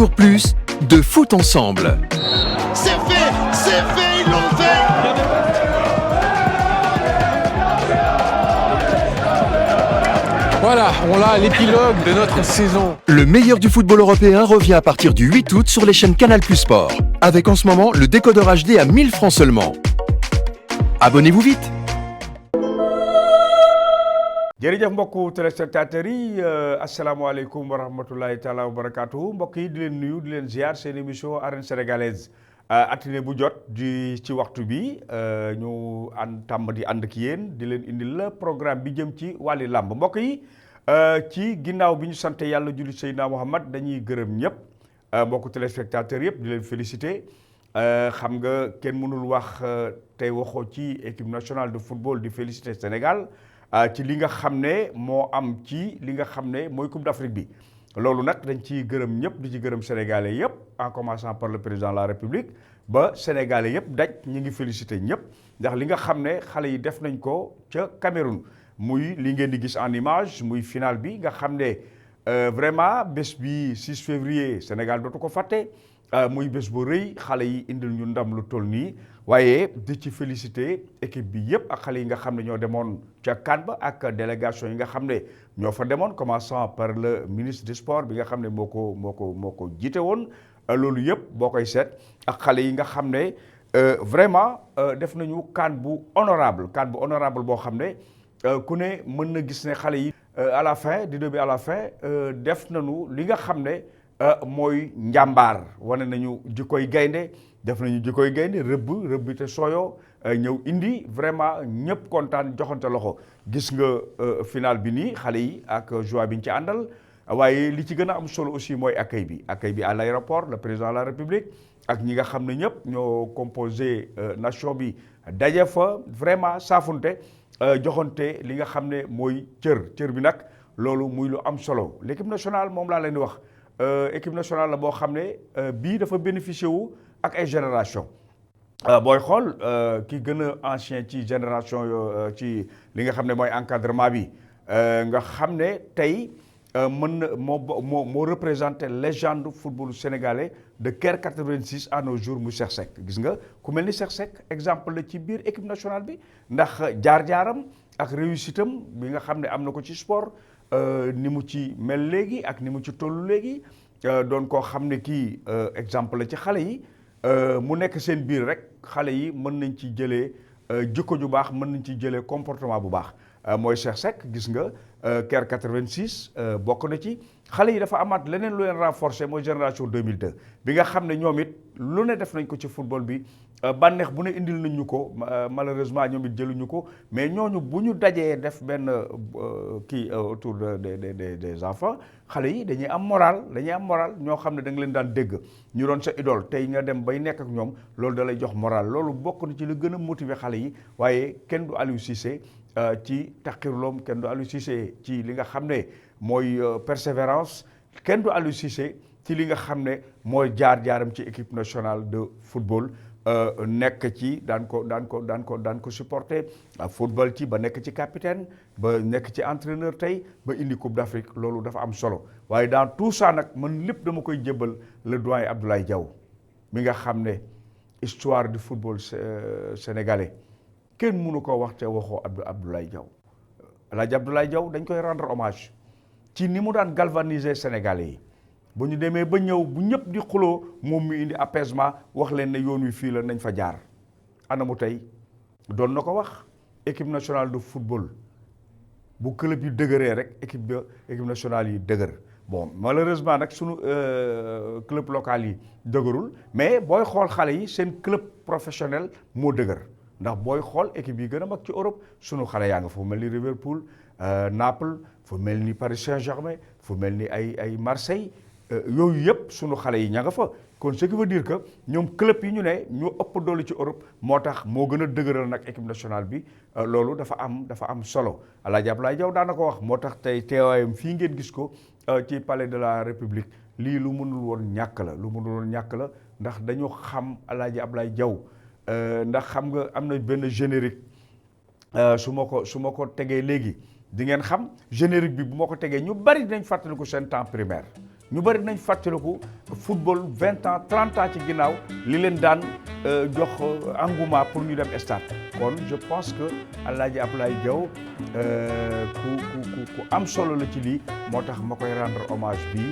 toujours plus de foot ensemble. C'est fait, ils l'ont fait. Voilà, on a l'épilogue de notre saison. Le meilleur du football européen revient à partir du 8 août sur les chaînes Canal+ Sport. Avec en ce moment le décodeur HD à 1000 francs seulement. Abonnez-vous vite. jërëjëf mbokku téléspectateurs yi asalaamaaleykum wa rahmatulahi taala wa barakaatuhu mbokk yi di leen nuyu di leen ziar seen émission arène sénégalaise altine bu jot di ci waxtu bi ñu tàmm di ànd ak yéen di leen indil la programme bi jëm ci wàlli làmb mbokk yi ci ginnaaw bi ñu sant yàlla julli Seydina Muhammad dañuy gërëm ñëpp mbokku téléspectateurs yëpp di leen féliciter xam nga kenn mënul wax tey waxoo ci équipe nationale de football di féliciter Sénégal ci li nga xam ne moo am ci li nga xam ne mooy Coupe d'Afrique bi loolu nag dañ ciy gërëm ñëpp di ci gërëm sénégalais yëpp en commençant par le président de la République ba sénégalais yëpp daj ñi ngi féliciter ñëpp ndax li nga xam ne xale yi def nañ ko ca Cameroun muy li ngeen di gis en image muy final bi nga xam ne vraiment bés bi 6 février Sénégal dootu ko fàtte muy bés bu rëy xale yi indil ñu ndam lu toll nii waaye di ci féliciter équipe bi yëpp ak xale yi nga xam ne ñoo demoon ca CAN ba ak délégation yi nga xam ne ñoo fa demoon commençant par le ministre des sports bi nga xam ne moo ko jiite woon loolu yëpp boo koy seet ak xale yi nga xam ne vraiment def nañu CAN bu honorable boo xam ne ku ne mën na gis ne xale yi à la fin du début à la fin def nañu li nga xam ne mooy njàmbaar wane nañu jikkoy gaynde def nañu jikkoy gaynde rëbb te sooyo ñëw indi vraiment ñëpp kontaan joxante loxo gis nga final bi nii xale yi ak joie bi ñu ci àndal waaye li ci gën a am solo aussi mooy accueil bi à l'aéroport le président de la République ak ñi nga xam ne ñëpp ñoo composé nation bi daje fa vraiment saafunte joxante li nga xam ne mooy cër bi nag loolu muy lu am solo l'équipe nationale moom laa leen di wax équipe nationale la boo xam ne bii dafa bénéficier wu ak ay génération booy xool ki gën a ancien ci génération ci li nga xam ne mooy encadrement bi nga xam ne tey mën na moo représenté légende football sénégalais de Caire 86 à nos jours mu Cheikh Seck gis nga ku mel ni Cheikh Seck exemple la ci biir équipe nationale bi ndax jaar-jaaram ak réussitam bi nga xam ne am na ko ci sport ni mu ci mel léegi ak ni mu ci tollu léegi doon koo xam ne kii exemple la ci xale yi mu nekk seen biir rek xale yi mën nañ ci jëlee jikko ju baax mën nañ ci jëlee comportement bu baax mooy Cheikh Seck gis nga Caire 86 bokk na ci xale yi dafa amaat leneen lu leen renforcer mooy génération 2002 bi nga xam ne ñoom it lu ne def nañ ko ci football bi bànneex bu ne indil nañ ñu ko malheureusement ñoom it jëluñu ko mais ñooñu bu ñu dajee def benn kii autour des enfants xale yi dañuy am moral ñoo xam ne da nga leen daan dégg ñu doon sa idole tey nga dem bay nekk ak ñoom loolu da lay jox moral loolu bokk na ci lu gën a motiver xale yi waaye kenn du Aliou Cissé ci taxirloom kenn du Aliou Cissé ci li nga xam ne mooy persévérance kenn du Aliou Cissé ci li nga xam ne mooy jaar-jaaram ci équipe nationale de football nekk ci daan ko supporter football ci ba nekk ci capitaine ba nekk ci entraîneur tey ba indi Coupe d'Afrique loolu dafa am solo waaye dans tout ça nag man lépp dama koy jébbal le doyen Abdoulaye Diaw mi nga xam ne histoire du football sénégalais kenn mënu ko wax te waxoo Abdoulaye Diaw Alaaji Abdoulaye Diaw dañ koy rendre hommage ci ni mu daan galvaniser sénégalais yi bu ñu demee ba ñëw bu ñëpp di xuloo moom mu indi apaisement wax leen ne yoon wi fii la nañ fa jaar anamu tey doon na ko wax équipe nationale de football bu club yi dëgëree rek équipe nationale yi dëgër bon malheureusement nag sunu club local yi dëgërul mais booy xool xale yi seen club professionnel moo dëgër ndax booy xool équipe yi gën a mag ci Europe sunu xale yaa nga fu mel ni Liverpool Naples fu mel ni Paris Saint-Germain fu mel ni ay Marseille yooyu yëpp sunu xale yi ña nga fa kon ce qui veut dire que ñoom club yi ñu ne ñoo ëpp doole ci Europe moo tax moo gën a dëgëral nag équipe nationale bi loolu dafa am solo Alaaji Abdoulaye Diaw daan na ko wax moo tax tey teewaayam fii ngeen gis ko ci palais de la République lii lu mënul woon ñàkk la ndax dañu xam Alaaji Abdoulaye Diaw ndax xam nga am na benn générique su ma ko tegee léegi di ngeen xam générique bi bu ma ko tegee ñu bari dinañ fàttaliku seen temps primaire ñu bëri nañ fàttaliku football 20 ans 30 ans ci ginnaaw li leen daan jox engouement pour ñu dem stade kon je pense que Alaaji Abdoulaye Diaw ku am solo la ci lii moo tax ma koy rendre hommage bi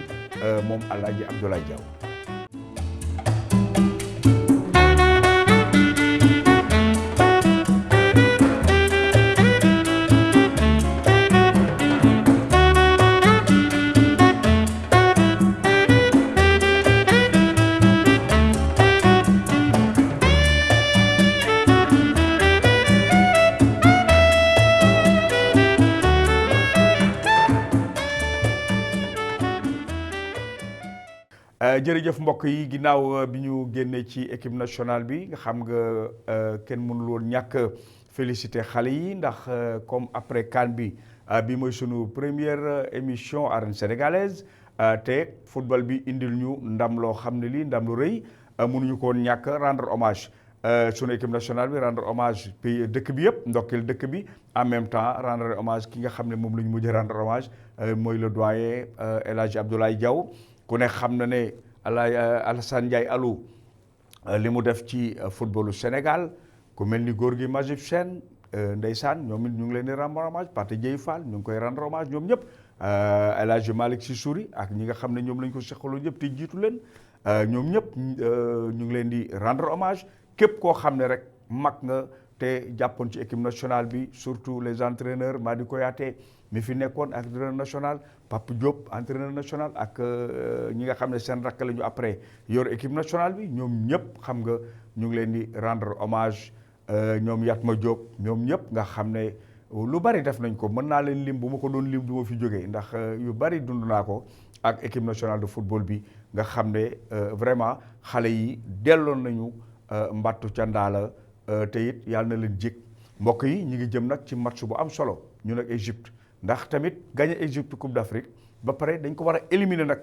moom Alaaji Abdoulaye Diaw. jërëjëf mbokk yi ginnaaw bi ñu génnee ci équipe nationale bi nga xam nga kenn mënul woon ñàkk féliciter xale yi ndax comme après CAN bi mooy sunu première émission arène sénégalaise te football bi indil ñu ndam loo xam ne lii ndam lu rëy mënuñu ko woon ñàkk rendre hommage sunu équipe nationale bi rendre hommage pays dëkk bi yëpp ndokkeel dëkk bi en même temps rendre hommage ki nga xam ne moom la ñu mujj rendre hommage mooy le doyen El Hadji Abdoulaye Diaw ku ne xam na ne Alassane Ndiaye Alou li mu def ci footballu Sénégal ku mel ni góor gi Majib Sène ndeysaan ñoom it ñu ngi leen di rendre hommage Pathé Dieye Fall ñu ngi koy rendre hommage ñoom ñëpp El Hadji Malick Sy Souris ak ñi nga xam ne ñoom lañ ko seqaloo ñëpp te jiitu leen ñoom ñëpp ñu ngi leen di rendre hommage képp koo xam ne rek mag nga te jàppoon ci équipe nationale bi surtout les entraîneurs Madi Koyaté mi fi nekkoon ak entraîneur national Pape Diop entraîneur national ak ñi nga xam ne seen rakk la ñu après yor équipe nationale bi ñoom ñëpp xam nga ñu ngi leen di rendre hommage ñoom Yatma Diop ñoom ñëpp nga xam ne lu bari def nañ ko mën naa leen lim bu ma ko doon lim du ma fi jógee ndax yu bari dund naa ko ak équipe nationale de football bi nga xam ne vraiment xale yi delloon nañu mbattu ca ndaala te it yàlla na leen jég mbokk yi ñi ngi jëm nag ci match bu am solo ñu nag Égypte ndax tamit gagné Égypte Coupe d'Afrique ba pare dañ ko war a éliminer nag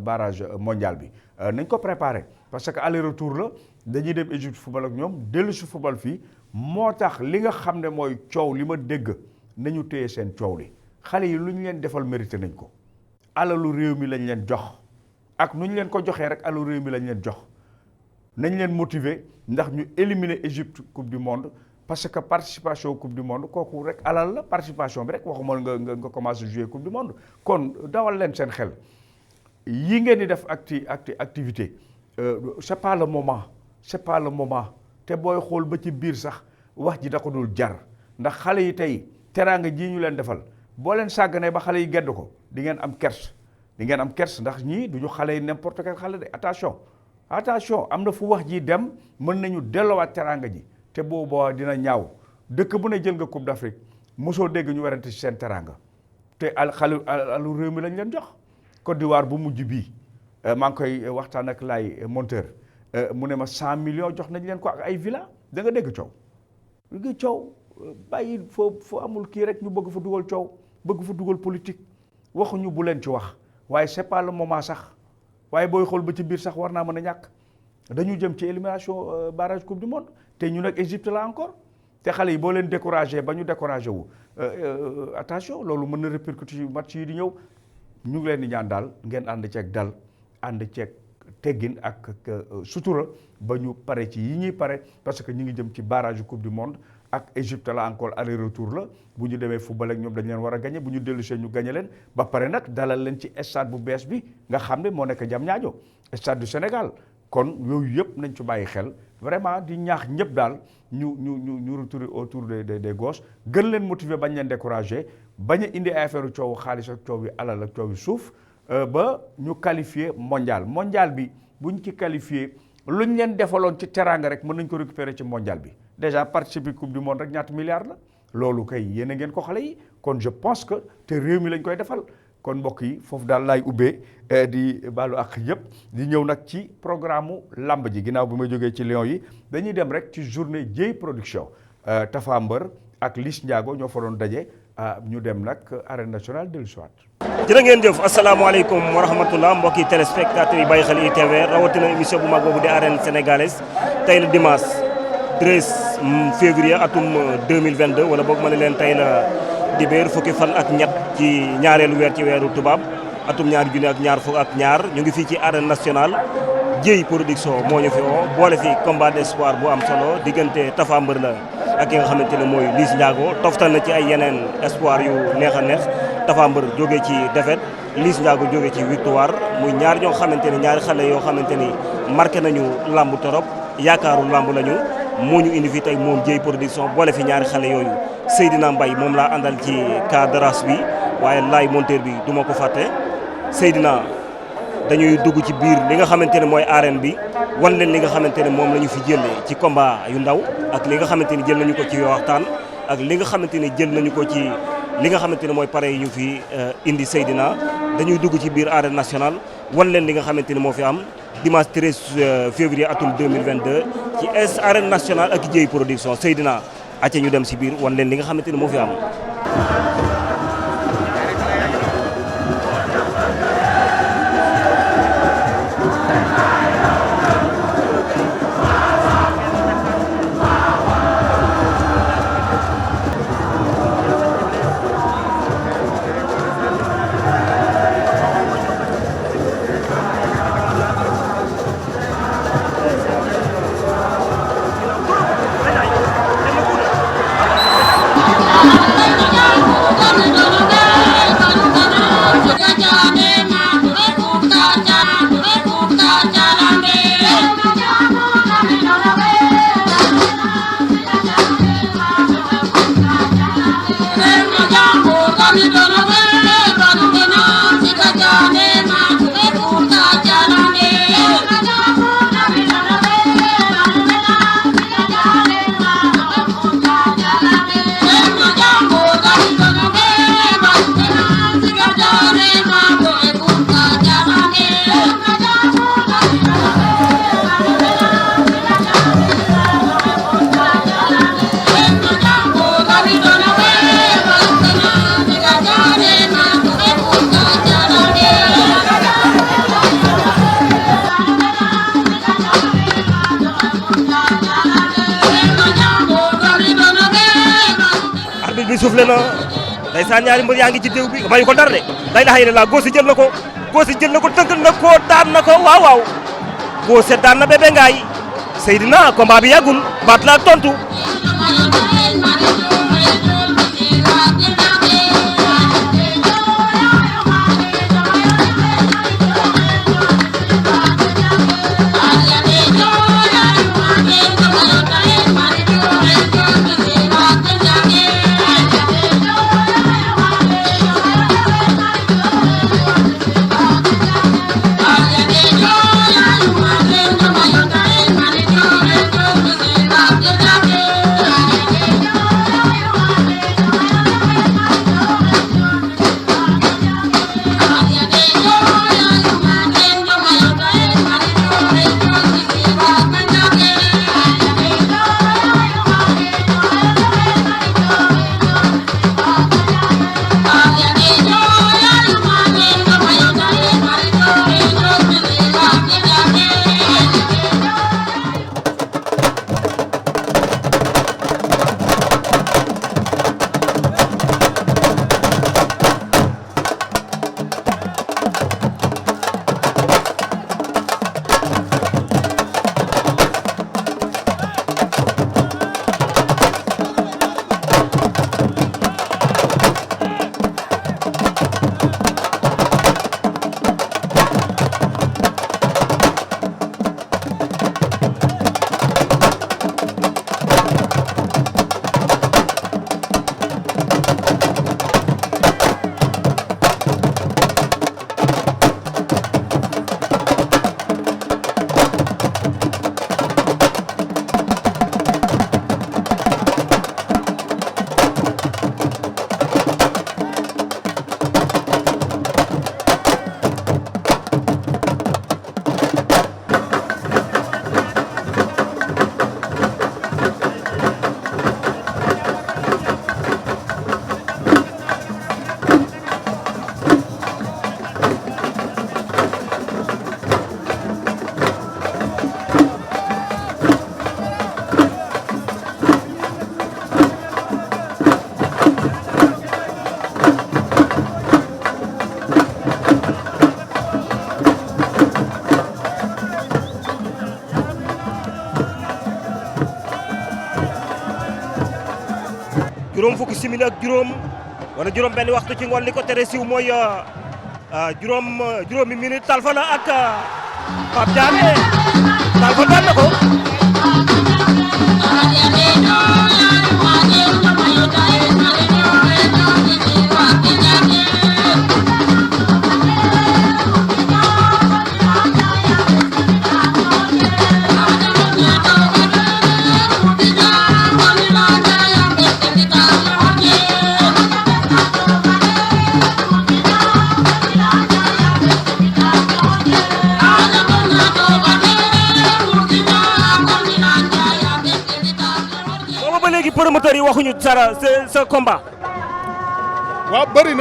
barrage mondial bi nañ ko préparer parce que aller retour la dañuy dem Égypte football ak ñoom dellu si football fii moo tax li nga xam ne mooy coow li ma dégg nañu téye seen coow li xale yi lu ñu leen defal mérité nañ ko alalu réew mi lañ leen jox ak nu ñu leen ko joxee rek alalu réew mi lañ leen jox nañ leen motiver ndax ñu éliminer Égypte Coupe du monde parce que participation Coupe du monde kooku rek alal la participation bi rek waxuma nga commencé jouer Coupe du monde kon dawal leen seen xel yi ngeen di def activité c'est pas le moment te booy xool ba ci biir sax wax ji da ko dul jar ndax xale yi tey teraanga ji ñu leen defal boo leen sàgganee ba xale yi gedd ko di ngeen am kers ndax ñii du ñu xale yi n'importe quel xale de attention am na fu wax ji dem mën nañu delloowaat teraanga ji te booboo dina ñaaw dëkk bu ne jël nga Coupe d'Afrique mosoo dégg ñu werante ci seen teraanga te alu réew mi lañ leen jox Côte d'Ivoire bu mujj bii maa ngi koy waxtaan ak Laye Monteur mu ne ma 100 millions jox nañ leen ko ak ay villa da nga dégg coow bàyyi foo amul kii rek ñu bëgg fa dugal coow bëgg fa dugal politique waxuñu bu leen ci wax waaye c'est pas le moment sax waaye booy xool ba ci biir sax war naa mën a ñàkk dañu jëm ci élimination barrage Coupe du monde te ñu nag Égypte la encore te xale yi boo leen découragé ba ñu découragé wu attention loolu mën na répercuter ci match yi di ñëw ñu ngi leen di ñaan daal ngeen ànd ceeg dal ànd ceeg teggin ak sutura ba ñu pare ci yi ñuy pare parce que ñu ngi jëm ci barrage Coupe du monde ak Égypte la encore aller retour la bu ñu demee football ak ñoom dañ leen war a gagné bu ñu dellusee ñu gagné leen ba pare nag dalal leen ci stade bu bees bi nga xam ne moo nekk Diamniadio stade du Sénégal kon yooyu yëpp nañ ci bàyyi xel vraiment di ñaax ñëpp daal ñu retourner autour des gosses gën leen motiver bañ leen décourager bañ a indi ay affaire coowu xaalis ak coow yi alal ak coow yi suuf ba ñu qualifier mondial bi buñ ci qualifier luñ leen defaloon ci teraanga rek mën nañ ko récupérer ci mondial bi déjà participer coupe du monde rek ñaata milliards la loolu kay yéen a ngeen ko xale yi kon je pense que te réew mi lañ koy defal kon mbokk yi foofu daal laay ubbee di baalu ak yëpp di ñëw nag ci programme mu lamb ji ginnaaw bi ma jógee ci Lions yi dañuy dem rek ci journée Dieye production Tafa Mbër ak Liss Ndiago ñoo fa doon daje ñu dem nag arène nationale dellu si waat. jërë ngeen jëf asalaamaaleykum wa rahmatullah mbokki téléspectateurs yi bàyyi xel ITV rawatina émission bu mag boobu di arène sénégalaise tey la dimanche 13 février atum 2022 wala boog ma ne leen tey la dibéer fukki fan ak ñett ci ñaareelu weer ci weeru tubaab atum 2022 ñu ngi fii ci arène nationale Dieye production moo ñu fi woo boole fi combat d'espoir bu am solo diggante Tapha Mbeur la ak ki nga xamante ne mooy Liss Ndiago toftal na ci ay yeneen espoir yu neex a neex Tapha Mbeur jógee ci défaite Liss Ndiago jógee ci victoire muy ñaar ñoo xamante ne ñaari xale yoo xamante ni marqué nañu lamb torop yaakaaru lamb lañu moo ñu indi fi tey moom Dieye production boole fi ñaari xale yooyu Seydina Mbaye moom laa àndal ci cadre bi waaye laay monteur bi du ma ko fàtte Seydina dañuy dugg ci biir li nga xamante ne mooy arène bi wan leen li nga xamante ne moom la ñu fi jëlee ci combat yu ndaw ak li nga xamante ni jël nañu ko ci waxtaan ak li nga xamante ni jël nañu ko ci li nga xamante ne mooy pare yi ñu fi indi Seydina dañuy dugg ci biir arène nationale wan leen li nga xamante ni moo fi am dimanche 13 février atum 2022 ci arène nationale ak Dieye production Seydina acca ñu dem si biir wan leen li nga xamante ni moo fi am. Soufflé na ndeysaan ñaari mbër yaa ngi ci déw bi bayu ko dara de day la xëy na Gossi jël na ko tënk na ko daan na ko waaw Gossi daan na Bébé Ngaay Seydina combat bi yàggul baat la tontu Yeah. juróom fukki simili ak juróom wala juróom benn waxtu ci ngoon li ko tere siw mooy juróomi minute Talfa la ak Pape Diané Talfa daan na ko. Promoteurs yi waxuñu dara sa combat. waaw bëri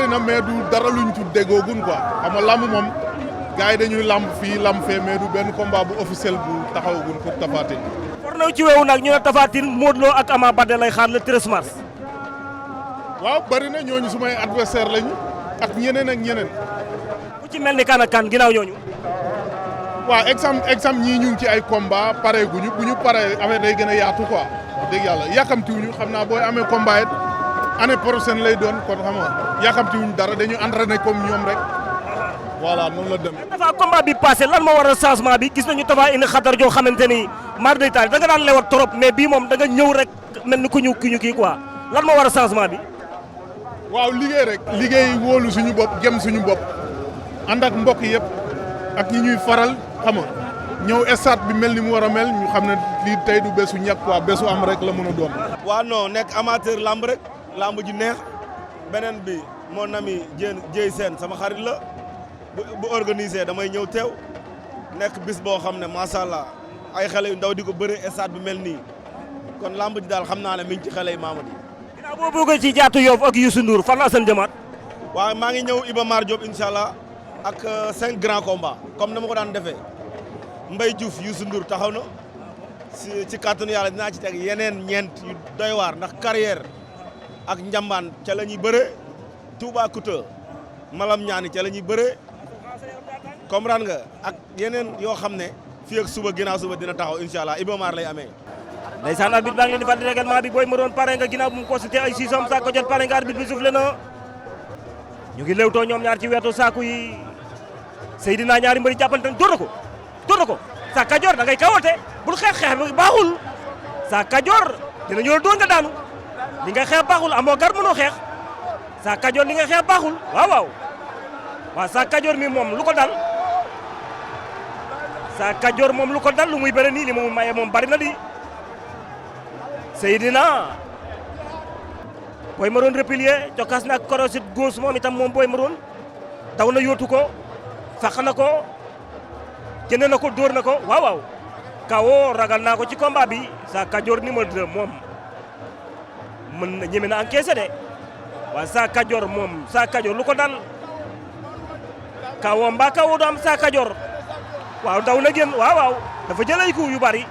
na mais du dara luñ ci déggoogun quoi xam nga lamb moom gars yi dañuy lamb fii lamb fee mais du benn combat bu officiel bu taxawagun pour Tapha Tine. war na ci weewu nag ñu ne Tapha Tine Modou Lo ak Ama Baldé lay xaar le 13 mars. waaw bëri na ñooñu sumay adversaire lañu ak ñeneen ak ñeneen. ku ci mel ni kan ak kan ginnaaw ñooñu. waaw exemple ñii ñu ngi ci ay combat pare guñu bu ñu paree affaire day gën a yaatu quoi. dëgg yàlla yàkkamtiwuñu xam naa booy amee combat it année prochaine lay doon kon xam nga yàkkamtiwuñu dara dañu entraîné comme ñoom rek voilà noonu la dem. dafa combat bi passé lan moo waral changement bi gis nañu Tapha indi xatar joo xamante ni mar day taal da nga daan lewat trop mais bii moom da nga ñëw rek mel ni ku ñu kii quoi lan moo waral changement bi. waaw liggéey rek. liggéey wóolu suñu bopp gem suñu bopp ànd ak mbokk yëpp ak ñi ñuy faral xam nga ñëw stade bi mel ni mu war a mel ñu xam ne lii tey du bésu ñàkk quoi bésu am rek la mën a doon. waaw non nekk amateur lamb rek lamb ji neex beneen bi mon ami Dieye Sène sama xarit la bu organisé damay ñëw teew nekk bis boo xam ne macha allah ay xale yu ndaw di ko bëre stade bi mel nii kon lamb ji daal xam naa ne mi ngi ci xale yi Mamady. ginnaaw boo bëggee ci Jaatu Yoff ak Youssou Ndour fan la seen jëmaat. waaw maa ngi ñëw Iba Mar Diop incha allah ak 5 grands combats comme na ma ko daan defee. Mbaye Diouf Youssou Ndour taxaw na ci kàttanu yàlla dinaa ci teg yeneen ñeent yu doy waar ndax carrière ak njambaan ca la ñuy bëre Toubacouta Malam ñaani ca la ñuy bëre comprendre nga ak yeneen yoo xam ne fii ak suba ginnaaw suba dina taxaw incha allah Iba Mar lay amee. ndeysaan arbitre baa ngi leen di fàttali règlement bi booy ma doon pare nga ginnaaw bu mu consulté ay siisam saako jot pare nga arbitre bi soufflé na ñu ngi lewtoo ñoom ñaar ci wetu saako yi Seydina ñaari mbëri jàppante door na ko. door na ko Sa Kajoor da ngay kawote bul xeex bi baaxul Sa Kajoor dina ñëw doon nga daanu li nga xeex baaxul amoo gar mënoo xeex Sa Kajoor li nga xeex baaxul waaw Sa Kajoor mi moom lu ko dal Sa Kajoor moom lu ko dal lu muy bëre nii li mu maye moom bari na di Seydina Boy Maroon replier jokkaas na ak crochet gauche moom itam moom Boy Maroon daw na yóotu ko fàq na ko jënd na ko dóor na ko waaw kawo ragal naa ko ci combat bi Sa Kajoor numéro 2 moom mën na ñeme na encaissé de waaw Sa Kajoor moom Sa Kajoor lu ko dal kawo mbaa kawo du am Sa Kajoor waaw daw na génn waaw dafa jël ay coup yu bari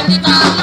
Kita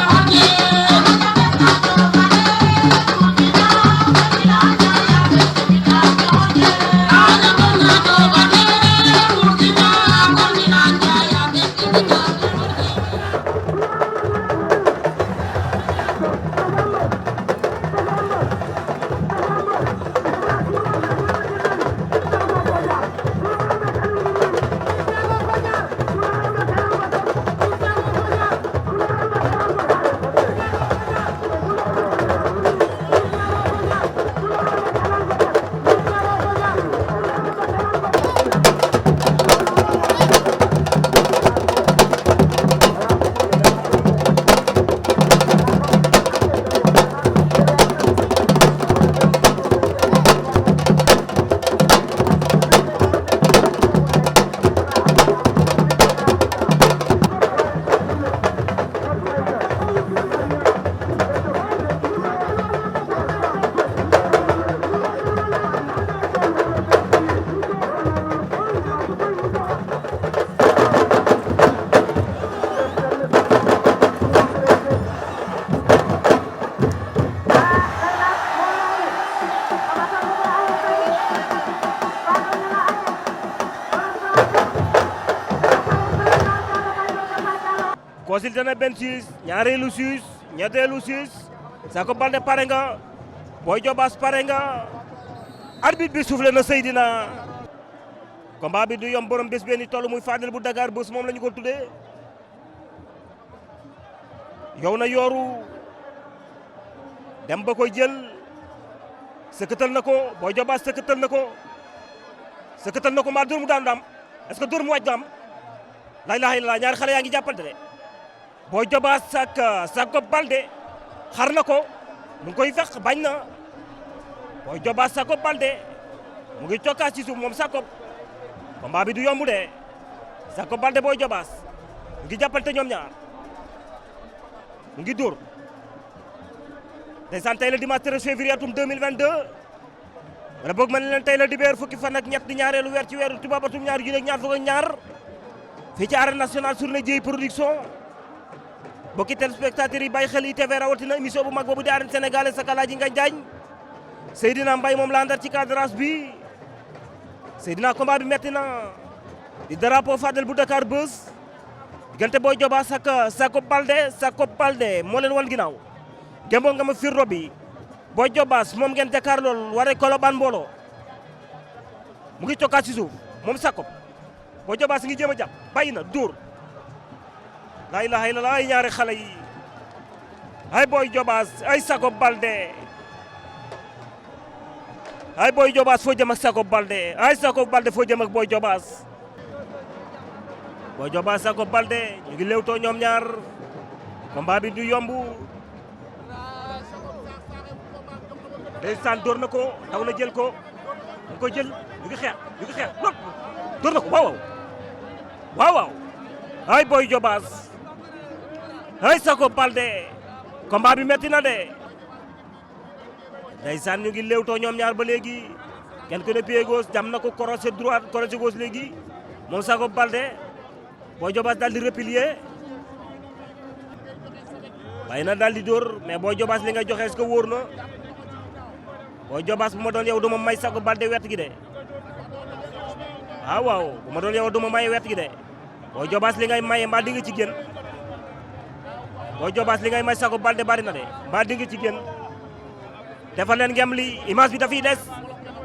consulté na benn siis ñaareelu siis ñetteelu siis Jacob Baldé pare nga Boy Diobass pare nga arbitre bi soufflé na Seydina combat bi du yomb borom bés benn toll muy Fadel bu Dakar bés moom la ñu ko tuddee yow na yooru dem ba koy jël sëkkatal na ko Boy Diobass sëkkatal na ko mbaa dóor mu daan dam est-ce que dóor mu wàcc dam la ilaha illallah ñaari xale yaa ngi jàppante de Boy Diobass ak Jacob Baldé xar na ko mu ngi koy fex bañ na Boy Diobass Jacob Baldé mu ngi cokkaas ci suuf moom Jacob combat bi du yomb de Jacob Baldé Boy Diobass mu ngi jàppante ñoom ñaar mu ngi dóor ndeysaan tey la dimanche 13 février atum 2022 wala boog ma ne leen tey la dibéer fukki fan ak ñett di ñaareelu weer ci weeru tubaab atum ñaar junni ak ñaar fukk ak ñaar fii ci arène nationale sur le Dieye production bokki téléspectateurs yi bàyyi xel ITV rawatina émission bu mag boobu di arène sénégalaise ak Alaaji Ngagne Diagne Seydina Mbaye moom la àndal ci cadrage bi Seydina combat bi metti na di drapeau Fadel bu Dakar Buzz diggante Boy Diobass ak Jacob Baldé moo leen wan ginnaaw gémboo nga ma firro bi Boy Diobass moom ngeen jàkkaar lool waree Colobane mbooloo mu ngi cokkaat ci suuf moom Jacob Boy Diobass ngi jéem a jàpp bàyyi na dóor la ilaha illallah ay ñaari xale yi ay Boy Diobass ay Jacob Baldé ay Boy Diobass foo jëm ak Jacob Baldé ay Jacob Baldé foo jëm ak Boy Diobass Jacob Baldé ñu ngi lewtoo ñoom ñaar combat bi du yomb ndeysaan door na ko daw na jël ko mu ko jël ñu ngi xeex lool door na ko waaw ay Boy Diobass ay Jacob Baldé combat bi metti na de ndeysaan ñu ngi lewtoo ñoom ñaar ba léegi kenn ku ne pied gauche jam na ko crochet droite crochet gauche léegi moom Jacob Baldé Boy Diobass daal di replier bàyyi na daal di dóor mais Boy Diobass li ngay joxe est-ce que wóor na Boy Diobass bu ma doon yow duma may Jacob Baldé wet gi de waaw bu ma doon yow duma may wet gi de Boy Diobass li ngay maye mbaa di nga ci génn Boy Diobass li ngay may Jacob Baldé bari na de mbaa di nga ci génn defal leen ngem li image bi dafiy des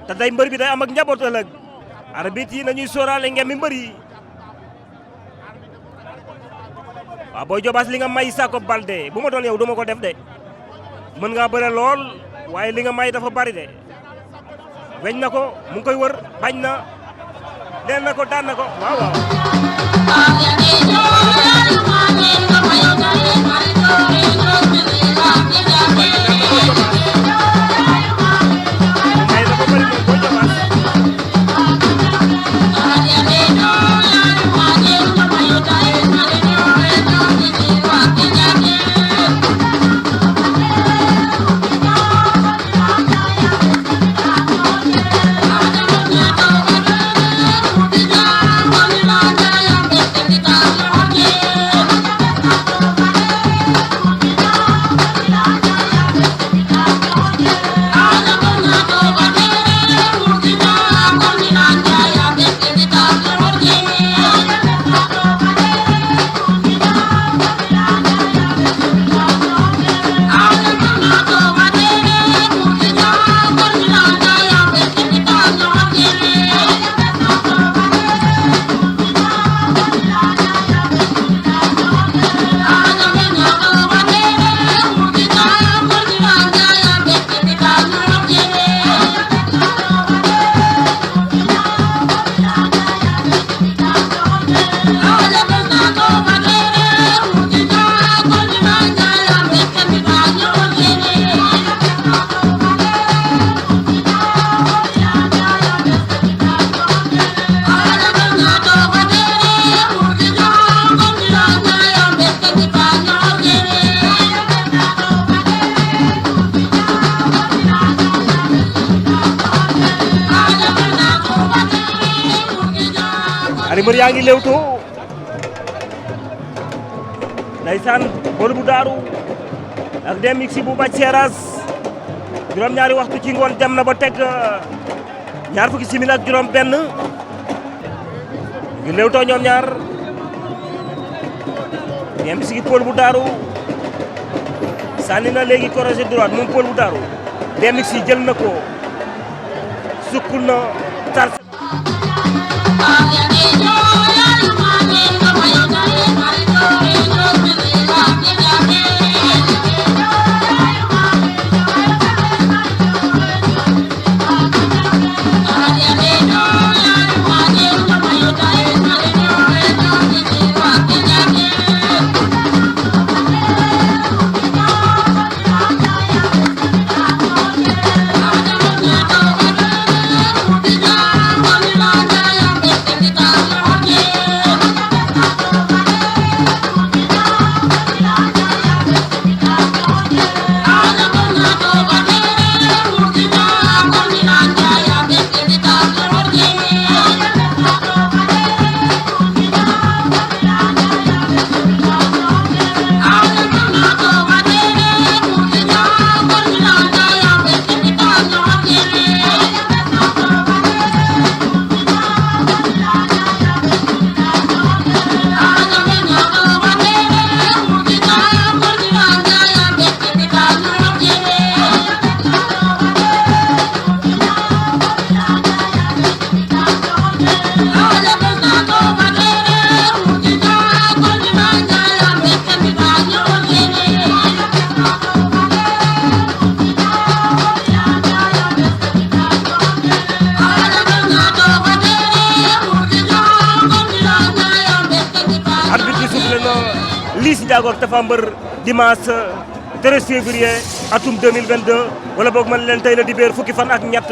te day mbër bi day am ak njaboot ëllëg arbitre yi nañuy sóoraale ngem mi mbër yi waaw Boy Diobass li nga may Jacob Baldé bu ma doon yow duma ko def de mën ngaa bëre lool waaye li nga may dafa bari de weñ na ko mu ngi koy wër bañ na leen na ko daan na ko waaw ñaari mbër yaa ngi lewtoo ndeysaan Paul bu Daaru ak Demixi bu Bac Seras juróom-ñaari waxtu ci ngoon dem na ba teg ñaar fukki simili ak juróom benn ngi lewtoo ñoom ñaar ñem si Paul bu Daaru sànni na léegi crochet droite moom Paul bu Daaru dem si jël na ko sukk na tar Liss Ndiago ak Tapha Mbeur dimanche 13 février atum 2022 wala boog man leen tey la dibéer fukki fan ak ñett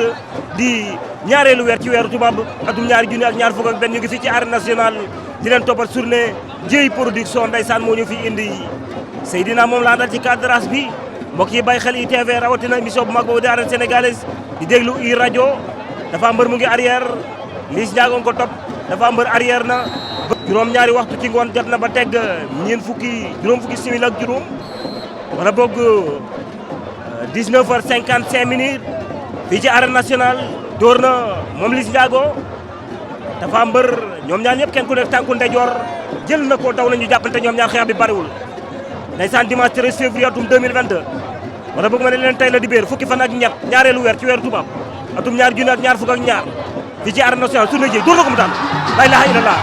di ñaareelu weer ci weeru tubaab atum ñaari junni ak ñaar fukk ak benn ñu ngi fii ci arène nationale di leen toppal journée Dieye production ndeysaan moo ñu fi indi Seydina moom laa dal ci cadrage bi mbokk yi bàyyi xel ITV rawatina émission bu mag boobu di arène sénégalaise di déglu i rajo Tapha Mbeur mu ngi arrière Liss Ndiago ko topp Tapha Mbeur arrière na juróom ñaari waxtu ci ngoon jot na ba tegg juróom fukki simili ak juróom wala boog 19h55 minutes fii ci arène nationale door na moom Liss Ndiago Tapha Mbeur ñoom ñaar ñëpp kenn ku nekk tànku ndeyjoor jël na ko daw nañu jàppante ñoom ñaar xeex bi bariwul ndeysaan dimanche 13 février atum 2022 wala boog ma ne leen tey la dibéer fukki fan ak ñett ñaareelu weer ci weeru tubaab atum ñaar junni ak ñaar fukk ak ñaar fii ci arène nationale Sourna Dieye door na ko mu daan la ilaha illallah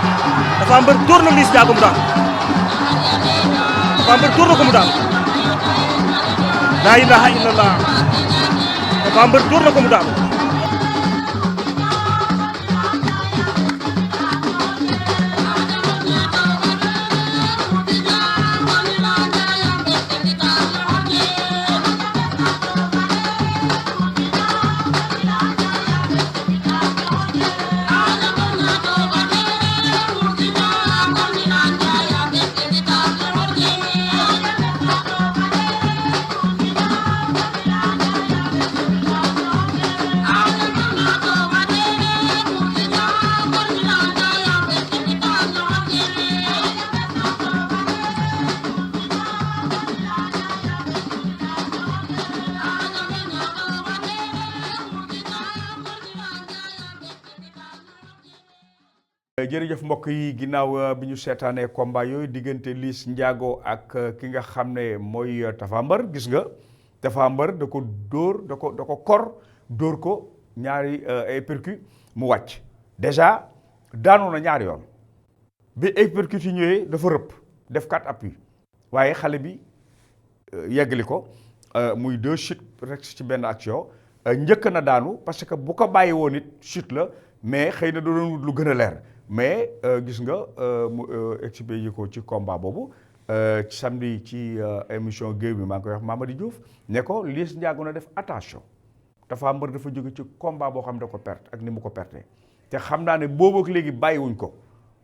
Tapha Mbeur door na Liss Ndiago mu daan Tapha Mbeur door na ko mu daan la ilaha illallah Tapha Mbeur door na ko mu daan jërëjëf mbokk yi ginnaaw bi ñu seetaanee combat yooyu diggante Liss Ndiago ak ki nga xam ne mooy Tapha Mbeur gis nga Tapha Mbeur da ko dóor da ko kor dóor ko ñaari uppercut mu wàcc déjà daanu na ñaari yoon bi uppercut yi ñëwee dafa rëpp def 4 appuis waaye xale bi yeggali ko muy 2 chutes rek ci benn action njëkk na daanu parce que bu ko bàyyi woon it chute la mais xëy na doon wut lu gën a leer mais gis nga mu expliqué ko ci combat boobu samedi ci émission géew bi maa ngi koy wax Mamady Diouf ne ko Liss Ndiago na def attention Tapha Mbeur dafa jóge ci combat boo xam ne da ko perte ak ni mu ko perte te xam naa ne boobu ak léegi bàyyiwuñ ko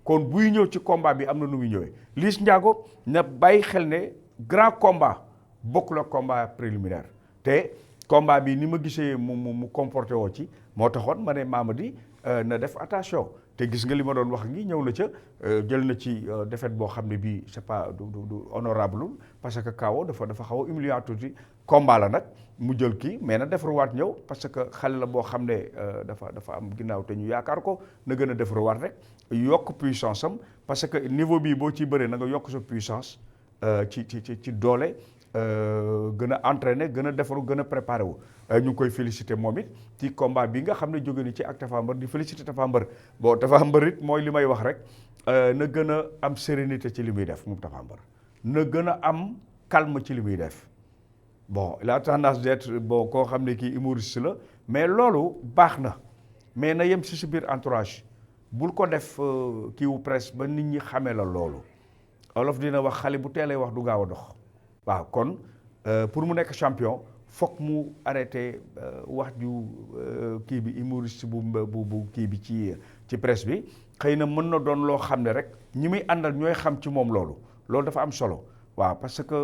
kon buy ñëw ci combat bi am na nu muy ñëwee Liss Ndiago na bàyyi xel ne grand combat bokkul ak combat préliminaire te combat bi ni ma gisee mu comporté woo ci moo taxoon ma ne Mamady na def attention te gis nga li ma doon wax ngi ñëw na ca jël na ci défaite boo xam ne bii c'est pas du honorable parce que KO dafa xaw a humiliant tuuti combat la nag mu jël kii mais na defaruwaat ñëw parce que xale la boo xam ne dafa am ginnaaw te ñu yaakaar ko na gën a defaruwaat rek yokk puissance am parce que niveau bii boo ciy bëree na nga yokk sa puissance ci doole gën a entraîné gën a defaru gën a préparé wu ñu ngi koy félicité moom it ci combat bi nga xam ne jóge ni ci ak Tapha Mbeur di félicité Tapha Mbeur bon Tapha Mbeur it mooy li may wax rek na gën a am sérénité ci li muy def moom Tapha Mbeur na gën a am calme ci li muy def bon il a tendance d'être bon koo xam ne kii humoriste la mais loolu baax na mais na yem si si biir entourage bul ko def kiiwu presse ba nit ñi xamee la loolu olof dina wax xale bu teelee wax du gaaw a dox waaw kon pour mu nekk champion foog mu arrêté wax ju kii bi humoriste bu kii bi ci presse bi xëy na mën na doon loo xam ne rek ñi muy àndal ñooy xam ci moom loolu dafa am solo waaw parce que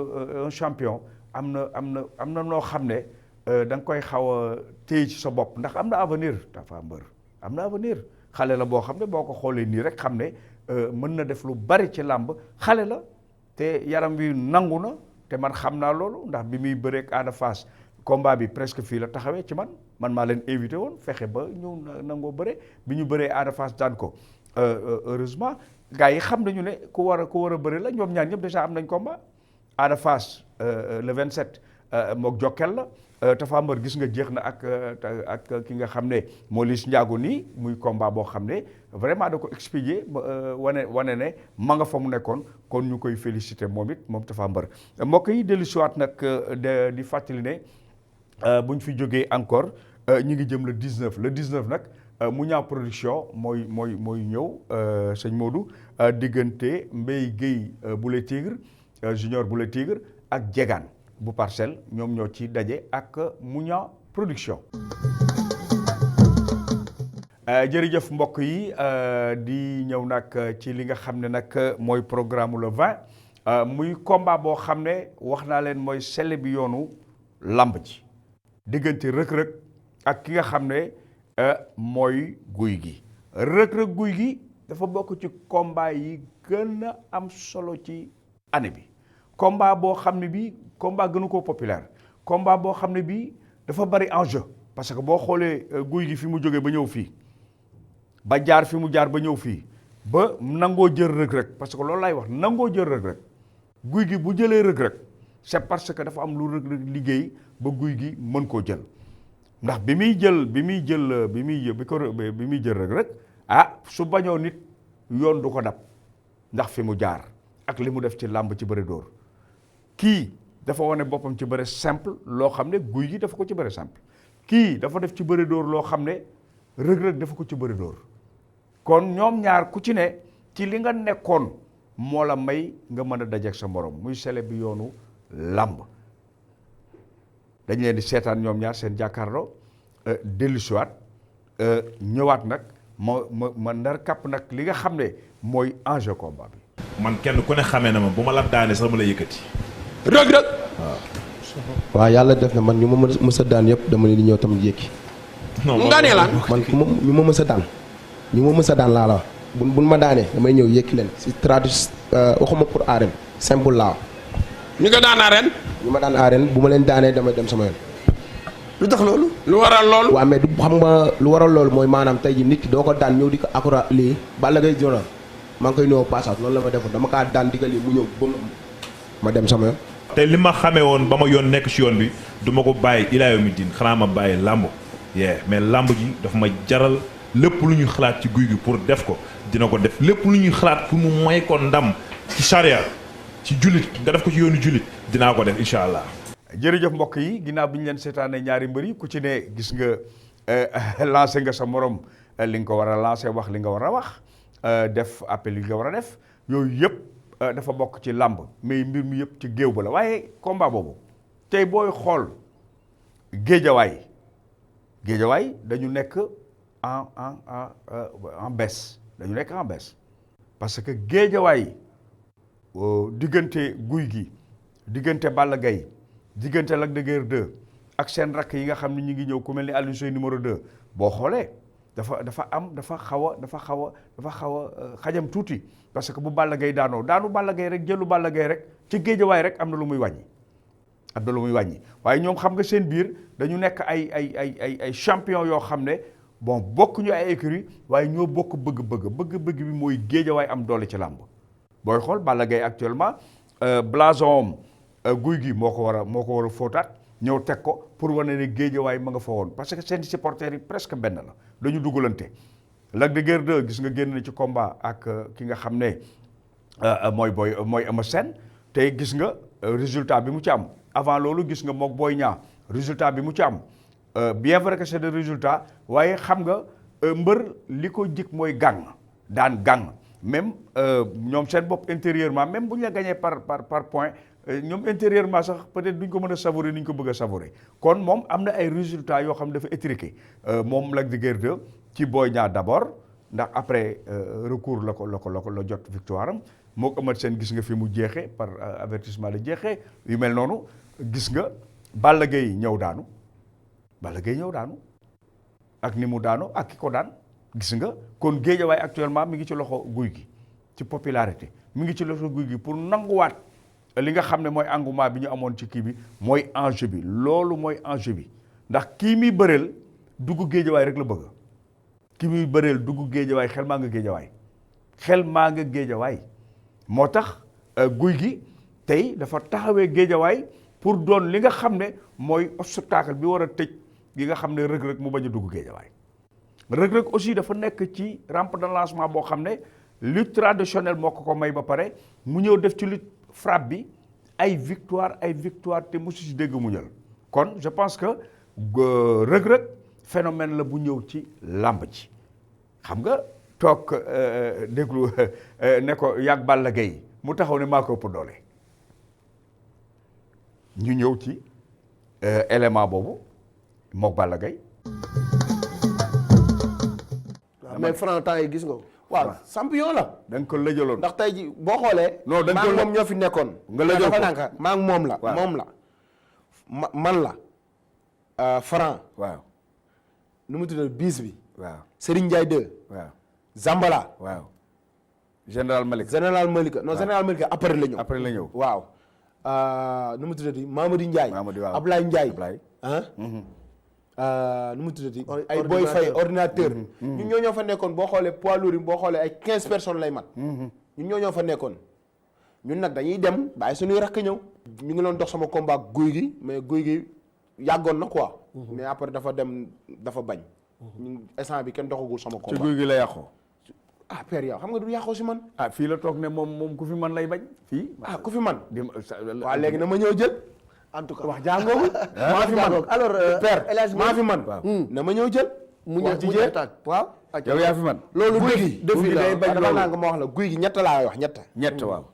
un champion am na noo xam ne da nga koy xaw a téye ci sa bopp ndax am na avenir Tapha Mbeur am na avenir xale la boo xam ne boo ko xoolee nii rek xam ne mën na def lu bari ci làmb xale la te yaram wi nangu na te man xam naa loolu ndax bi muy bëreek Ada Fass combat bi presque fii la taxawee ci man maa leen invité woon fexe ba ñu nangoo bëre bi ñu bëree Ada Fass daan ko heureusement gars yi xam nañu ne ku war a bëre la ñoom ñaar ñëpp déjà am nañ combat Ada Fass le 27 mook Jokkel la Tapha Mbeur gis nga jeex na ak ki nga xam ne moo Liss Ndiago nii muy combat boo xam ne vraiment da ko expédier wane ne ma nga fa mu nekkoon kon ñu koy féliciter moom it moom Tapha Mbeur mbokk yi dellu siwaat nag di fàttali ne bu ñu fi jógee encore ñu ngi jëm le 19 nag Mouniang production mooy ñëw sëñ Modou diggante Mbaye Guèye Boulé Tigre junior Boulé Tigre ak Jegaan bu Parcelles ñoom ñoo ci daje ak Mouniang production jërëjëf mbokk yi di ñëw nag ci li nga xam ne nag mooy programme le 20 muy combat boo xam ne wax naa leen mooy selle bi yoonu lamb ji diggante rëg-rëg ak ki nga xam ne mooy guy gi rëg-rëg guy gi dafa bokk ci combat yi gën a am solo ci année bi combat boo xam ne bii combat gënu ko populaire combat boo xam ne bii dafa bari enjeu parce que boo xoolee guy gi fi mu jógee ba ñëw fii ba jaar fi mu jaar ba ñëw fii ba nangoo jël rëg-rëg parce que loolu laay wax nangoo jël rëg-rëg guy gi bu jëlee rëg-rëg c'est parce que dafa am lu rëg-rëg liggéey ba guy gi mën koo jël ndax bi muy jël rëg-rëg su bañoo nit yoon du ko dab ndax fi mu jaar ak li mu def ci làmb ci bëre dóor kii dafa wane boppam ci bëre simple loo xam ne guy gi dafa ko ci bëre simple kii dafa def ci bëre dóor loo xam ne rëg-rëg dafa ko ci bëre dóor kon ñoom ñaar ku ci ne ci li nga nekkoon moo la may nga mën a dajeek sa morom muy sele bi yoonu làmb dañ leen di seetaan ñoom ñaar seen jàkkaarloo dellusiwaat ñëwaat nag ma ndar kàpp nag li nga xam ne mooy enjeu combat bi. man kenn ku ne xamee na ma bu ma la daane sax ma la yëkkati. rëg-rëg. waaw yàlla def na man ñu ma mës a daan yëpp dama leen di ñëw tamit yëkki. non mu daanee laan man ñu ma mës a daan ñu ma mës a daan laa la wax buñ ma daanee damay ñëw yëkki leen si traduit waxuma pour arène simple laa. ñu nga daan arène. ñu ma daan arène bu ma leen daanee damay dem sama yoon. lu tax loolu. lu waral loolu. waaw mais du xam nga lu waral loolu mooy maanaam tey ji nit ki doo ko daan ñëw di ko accura lii Balla Gaye jona maa ngi koy nuyoo passage loolu la ma defoon dama kaa daan di ko lii mu ñëw ba ma dem sama yoon. te li ma xamee woon ba ma yoon nekk ci yoon bi du ma ko bàyyi ilaa yawmi diin xanaa ma bàyyi làmb mais làmb ji dafa ma jaral lépp lu ñuy xalaat ci guy gi pour def ko dina ko def lépp lu ñuy xalaat pour mu may ko ndam ci charia ci jullit nga def ko ci yoonu jullit dinaa ko def incha allah. jërëjëf mbokk yi ginnaaw bi ñu leen seetaanee ñaari mbër yi ku ci ne gis nga lancé nga sa morom li nga ko war a lancé wax li nga war a wax def appel li nga war a def yooyu yëpp dafa bokk ci làmb mais mbir mi yëpp ci géew ba la waaye combat boobu tey booy xool géejawaay dañu nekk en baisse dañu nekk en baisse parce que géejawaay diggante guy gi diggante Balla Gaye diggante Lac de Guiers 2 ak seen rakk yi nga xam ne ñu ngi ñëw ku mel ni Alioune Seye numéro 2 boo xoolee dafa xaw a xajam tuuti parce que bu Balla Gaye daanu Balla Gaye rek jëlu Balla Gaye rek ci géejawaay rek am na lu muy wàññi waaye ñoom xam nga seen biir dañu nekk ay champion yoo xam ne bon bokk ñu ay écurie waaye ñoo bokk bëgg-bëgg bi mooy géejawaay am doole ci làmb booy xool Balla Gaye actuellement blason guy gi moo ko war a fóotaat ñëw teg ko pour wane ne Guédiawaye ma nga fa woon parce que seen supporters yi presque benn la dañu dugalante. Lac de Guiers 2 gis nga génn na ci combat ak ki nga xam ne mooy Eumeu Sène tey gis nga résultat bi mu ci am avant loolu gis nga mook Boy Niang résultat bi mu ci am bien vrai que c'est des résultats waaye xam nga mbër li ko jik mooy daan gang même ñoom seen bopp intérieurement même bu ñu la gagné par point ñoom intérieurement sax peut-être duñ ko mën a savourer ni ñu ko bëgg a savourer kon moom am na ay résultats yoo xam ne dafa étriqué moom Lac de Guiers 2 ci Boy Niang d'abord ndax après recours la jot victoire am moo ko amat seen gis nga fi mu jeexee par avertissement la jeexee yu mel noonu gis nga Balla Gaye ñëw daanu ak ni mu daanu ak ki ko daan gis nga kon Guédiawaye actuellement mi ngi ci loxo guy gi ci popularité mi ngi ci loxo guy gi pour nanguwaat li nga xam ne mooy engouement bi ñu amoon ci kii bi mooy enjeu bi loolu mooy enjeu bi ndax kii muy bëreel dugg Guédiawaye rek la bëgg kii muy bëreel dugg Guédiawaye xel maa nga Guédiawaye moo tax guy gi tey dafa taxawee Guédiawaye pour doon li nga xam ne mooy obstacle bi war a tëj gi nga xam ne Reug mu bañ a dugg Guédiawaye Reug aussi dafa nekk ci rampe de lancement boo xam ne lutte traditionnelle moo ko may ba pare mu ñëw def ci lutte frappe bi ay victoire te mosu si dégg mu ñël kon je pense que Reug phénomène la bu ñëw ci làmb ji xam nga toog déglu ne ko yàgg Balla Gaye mu taxaw ne maa ko ëpp doole ñu ñëw ci élément boobu mook Balla Gaye mais Franc temps yi gis nga ko. waaw champion la. da nga ko lëjaloon ndax tey ji boo xoolee. non da nga ko moom ñoo fi nekkoon. nga lëjal ko dafa maa ngi moom la. moom la man la. Franc. waaw. nu mu tuddee bis bi. waaw Serigne Ndiaye 2. waaw Zambala. waaw. Général Malika. Général Malika après la ñëw. après la ñëw. waaw. nu mu tuddati Mamadou Ndiaye. waaw Ablaye Ndiaye. nu mu tuddati ay Boy Faye ordinateur. ñun ñoo fa nekkoon boo xoolee poids lourd boo xoolee ay 15 personnes lay mat. ñun ñoo fa nekkoon. ñun nag dañuy dem bàyyi suñuy rakk ñëw. ñu ngi doon dox sama combat guy gi mais guy gi yàggoon na quoi. mais après dafa bañ. ñun instant bi kenn doxagul sama combat. ci guy gi la yàqoo. ah père yow xam nga du yàqoo si man. ah fii la toog ne moom ku fi man lay bañ fii. ah ku fi man. waaw léegi na ma ñëw jël. en tout cas wax jàngoogu. maa fi man alors père maa fi man. na ma ñëw jël. mu ñëw ci jël waaw. yow yaa fi man. loolu defi day bañ loolu naa nga ma wax la guy gi ñett laa wax ñett waaw.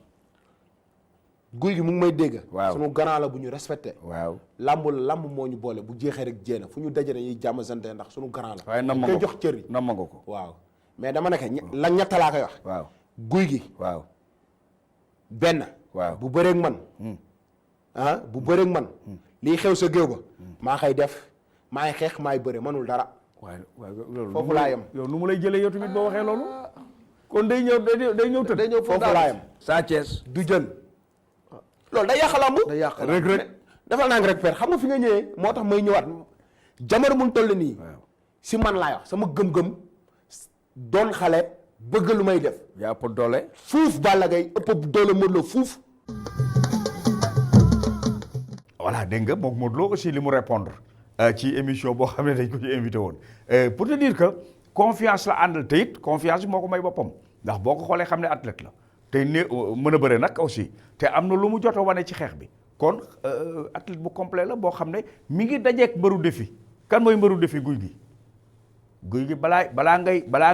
guy gi mu ngi may dégg. waaw sunu grand la bu ñu respecté. waaw lamb moo ñu boole bu jeexee rek jéena fu ñu daje dañuy jàmm sante ndax sunu grand la. waaye nam ma ko jox cër yi nam ma ko. waaw mais dama nekk la ñett laa koy wax. waaw guy gi. waaw benn. waaw bu bëreeg man. bu bëreeg man. lii xew sa géew ba. maa koy def maay xeex maay bëre manul dara. waaw loolu foofu laa yem. yow nu mu lay jëlee yow tamit boo waxee loolu. kon day ñëw tëdd. day ñëw foofu laa yem. Sa Thiès du jël. loolu day yàq lamb. day yàq lamb Reug defal naa ngi rek père xam nga fi nga ñëwee moo tax may ñëwaat jamono mun toll nii. si man laa wax sama gëm-gëm doon xale bëgg lu may def. yaa ëpp doole. fuuf Balla Gaye ëpp doole Modou Lo fuuf. voilà dégg nga moom Modou Lo aussi li mu répondre ci émission boo xam ne dañ ko ci invité woon pour te dire que confiance la àndal te it confiance bi moo ko may boppam ndax boo ko xoolee xam ne athlète la te ne mën a bëre nag aussi te am na lu mu jot a wane ci xeex bi kon athlète bu complet la boo xam ne mi ngi dajeek mbëru défi kan mooy mbëru défi guy gi balaa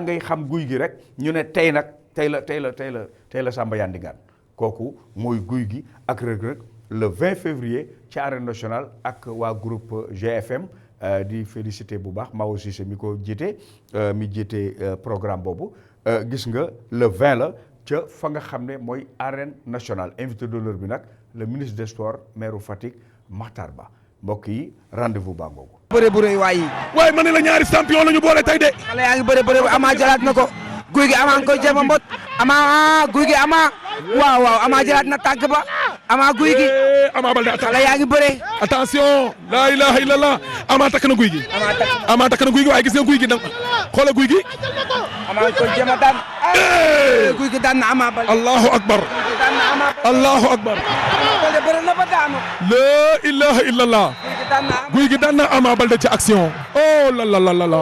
ngay xam guy gi rek ñu ne tey nag tey la Samba Yandigaan kooku mooy guy gi ak Reug le 20 février ci arène nationale ak waa groupe GFM di félicité bu baax Mao Cissé mi ko jiite mi jiite programme boobu gis nga le 20 la ca fa nga xam ne mooy arène nationale invité d'honneur bi nag le ministre des sports maire Fatick Makhtar Ba mbokk yi rendez-vous baa ngoogu. bëre bu rëy waaye ma ne la ñaari champion la ñu boole tey de. xale yaa ngi bëre Ama jëlaat na ko guy gi Ama nga koy jéem a mbot guy gi Ama waaw Ama jëlaat na tàgg ba Ama guy gi. Ama Baldé xale yaa ngi bëre. attention la ilaha illallah Ama takk na guy gi. Ama takk na guy gi waaye gis nga guy gi nag xoolal guy gi. Ama nga koy jéem a daan. guy gi daan na Ama Baldé. allahu akbar. daan na Ama. allahu akbar. Ama Baldé bëri na ba daanu. la ilaha illallah. guy gi daan na Ama Baldé ci action. oh la la la la la.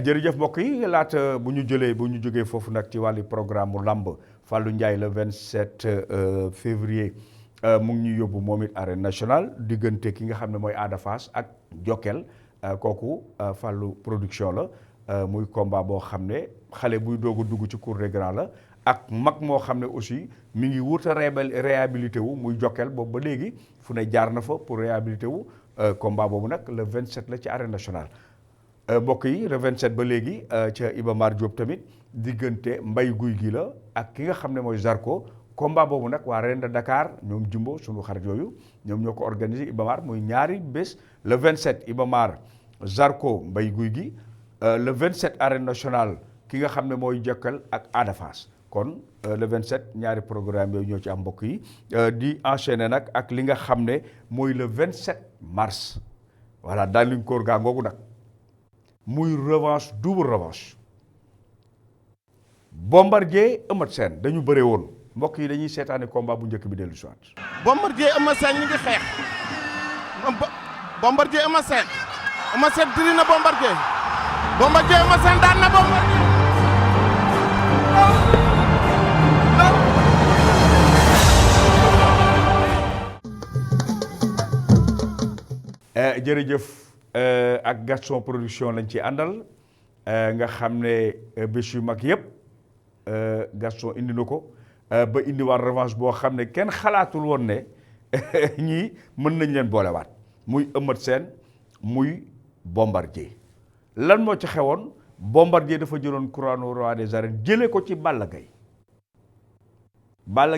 jërëjëf mbokk yi laata bu ñu jógee foofu nag ci wàllu programme mu làmb Fallou Ndiaye le 27 février mu ngi ñuy yóbbu moom it arène nationale diggante ki nga xam ne mooy Ada Fass ak Jokkel kooku Fallou production la muy combat boo xam ne xale buy doog a dugg ci cour des grands la ak mag moo xam ne aussi mi ngi wut a réhabilité wu muy Jokkel boobu ba léegi fu ne jaar na fa pour réhabilité wu combat boobu nag le 27 la ci arène nationale. mbokk yi le 27 ba léegi ca Iba Mar Diop tamit diggante mbay guy gi la ak ki nga xam ne mooy Zarko combat boobu nag waa Reine de Dakar ñoom Jumbo sunu xarit yooyu ñoom ñoo ko organisé Iba Mar muy ñaari bés le 27 Iba Mar Zarko mbay guy gi le 27 arène nationale ki nga xam ne mooy Jokal ak Ada Fass kon le 27 ñaari programme yooyu ñoo ci am mbokk yi di enchaîner nag ak li nga xam ne mooy le 27 mars voilà daal liñ koor gaa ngoogu nag muy revanche double revanche Bombardier Eumeu Sène dañu bëree woon mbokk yi dañuy seetaani combat bu njëkk bi dellu si waat. Bombardier Eumeu Sène ñu ngi xeex Bombardier Eumeu Sène diri na Bombardier Eumeu Sène daan na Bombardier. jërëjëf ak Gaston production lañ ci àndal nga xam ne bés yu mag yëpp Gaston indi na ko ba indiwaat revanche boo xam ne kenn xalaatul woon ne ñii mën nañ leen boolewaat muy Eumeu Sène muy Bombardier lan moo ci xewoon Bombardier dafa jëloon couronne roi des arènes jëlee ko ci Balla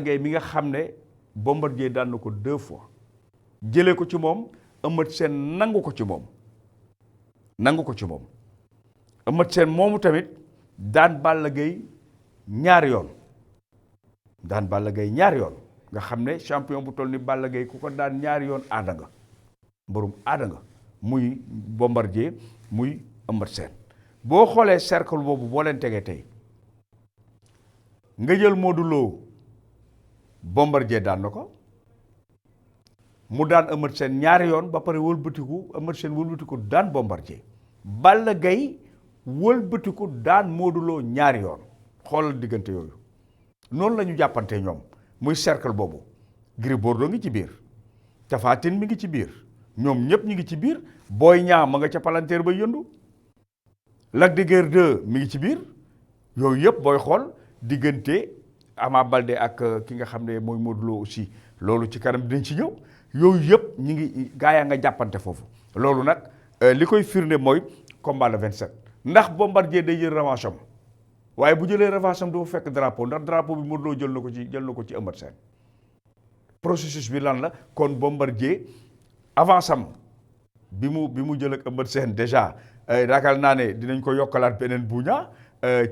Gaye mi nga xam ne Bombardier daan na ko 2 fois jëlee ko ci moom Eumeu Sène nangu ko ci moom Eumeu Sène moomu tamit daan Balla Gaye ñaari yoon nga xam ne champion bu toll ni Balla Gaye ku ko daan ñaari yoon aada nga mbërum aada nga muy Bombardier muy Eumeu Sène boo xoolee cercle boobu boo leen tegee tey nga jël Modou Lo Bombardier daan na ko mu daan Eumeu Sène ñaari yoon ba pare wëlbatiku Eumeu Sène wëlbatiku daan Bombardier Balla Gaye wëlbatiku daan Modou Lo ñaari yoon xoolal diggante yooyu noonu la ñu jàppante ñoom muy cercle boobu Gris Bordeaux ngi ci biir Tapha Tine mi ngi ci biir ñoom ñëpp ñu ngi ci biir Boy Niang ma nga ca palanteer ba yëndu Lac de Guiers 2 mi ngi ci biir yooyu yëpp booy xool diggante Ama Baldé ak ki nga xam ne mooy Modou Lo aussi loolu ci kanam dinañ ci ñëw yooyu yëpp ñu ngi gaa yaa nga jàppante foofu loolu nag li koy firnde mooy combat le 27 ndax Bombardier day jël revanche am waaye bu jëlee revanche am du fa fekk drapeau ndax drapeau bi Modou Lo jël na ko ci Eumeu Sène processus bi lan la kon Bombardier avance am bi mu jël ak Eumeu Sène déjà ragal naa ne dinañ ko yokkalaat beneen buña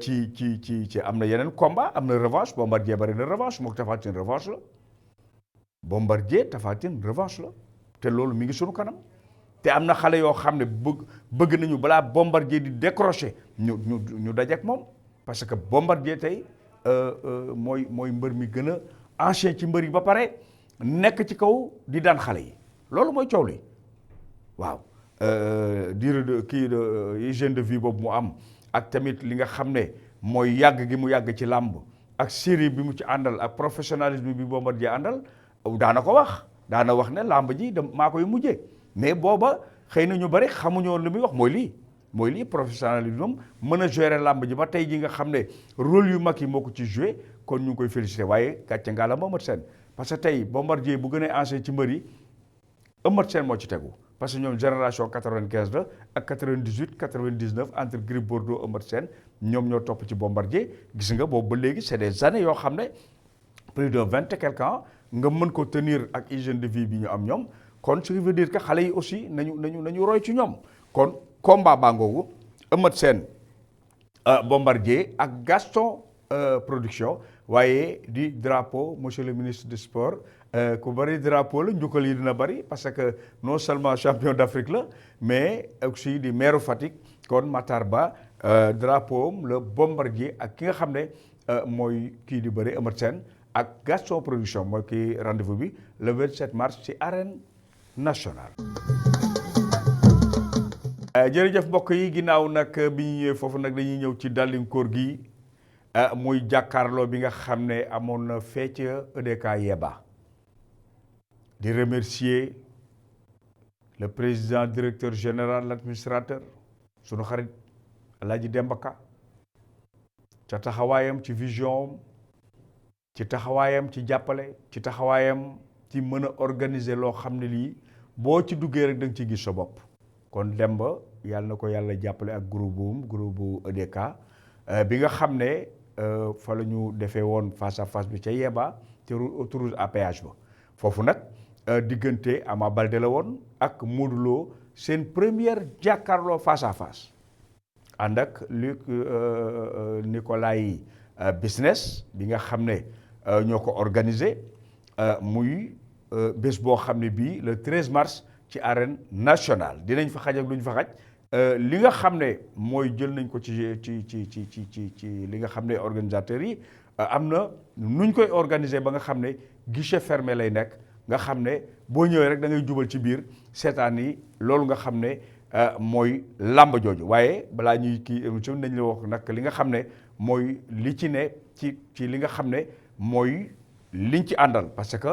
ci am na yeneen combat am na revanche Bombardier bari na revanche mook Tapha Tine revanche la Bombardier Tapha Tine revanche la te loolu mi ngi sunu kanam te am na xale yoo xam ne bëgg nañu balaa Bombardier di décrocher ñu dajeek moom parce que Bombardier tey mooy mbër mi gën a ancien ci mbër yi ba pare nekk ci kaw di daan xale yi loolu mooy coow li waaw durée de hygiène de vie boobu mu am ak tamit li nga xam ne mooy yàgg gi mu yàgg ci làmb ak série bi mu ci àndal ak professionnalisme bi Bombardier àndal daana ko wax ne làmb ji maa koy mujjee mais booba xëy na ñu bari xamuñu woon li muy wax mooy lii professionnalisme moom mën a gérer làmb ji ba tey ji nga xam ne rôle yu mag yi moo ko ci joué kon ñu ngi koy félicité waaye gàcce ngaa la Eumeu Sène parce que tey Bombardier bu gën a ancien ci mbër yi Eumeu Sène moo ci tegu parce que ñoom génération 95 la ak 98 99 entre Gris Bordeaux Eumeu Sène ñoom ñoo topp ci Bombardier gis nga boobu ba léegi c'est des années yoo xam ne plus de 20 et quelques ans nga mën ko tenir ak hygiène de vie bi ñu am ñoom kon ce qui veut dire que xale yi aussi nañu roy ci ñoom kon combat baa ngoogu Eumeu Sène Bombardier ak Gaston production waaye di drapeau monsieur le ministre des sports ku bëri drapeau la njukkal yi dina bëri parce que non seulement champion d'Afrique la mais aussi di maire Fatick kon Matar Ba drapeau am le Bombardier ak ki nga xam ne mooy kii di bëri Eumeu Sène ak Gaston Production mooy kii rendez-vous bi le 27 mars ci arène nationale. jërëjëf mbokk yi ginnaaw nag bi ñu ñëwee foofu nag dañuy ñëw ci Dalifort gi muy jàkkaarloo bi nga xam ne amoon na fee ca EDK Yeba di remercier le président directeur général l'administrateur sunu xarit Alaaji Demba Ka ca taxawaayam ci vision ci taxawaayam ci jàppale ci taxawaayam ci mën a organiser loo xam ne lii boo ci duggee rek da nga ciy gis sa bopp kon Demba yàlla na ko yàlla jàppale ak groupe bu EDK bi nga xam ne fa la ñu defee woon face à face bi ca Yeba te autoroute à péage ba foofu nag diggante Ama Baldé la woon ak Modou Lo seen première jàkkaarloo face à face ànd ak Luc Nicolaï business bi nga xam ne ñoo ko organisé muy bés boo xam ne bii le 13 mars ci arène nationale dinañ fa xaj ak duñ fa xaj li nga xam ne mooy jël nañ ko ci li nga xam ne organisateurs yi am na nuñ koy organiser ba nga xam ne guichet fermé lay nekk nga xam ne boo ñëwee rek da ngay jubal ci biir seetaan yi loolu nga xam ne mooy làmb jooju waaye balaa ñuy kii émission nañ la wax nag li nga xam ne mooy li ci ne ci li nga xam ne mooy liñ ci àndal parce que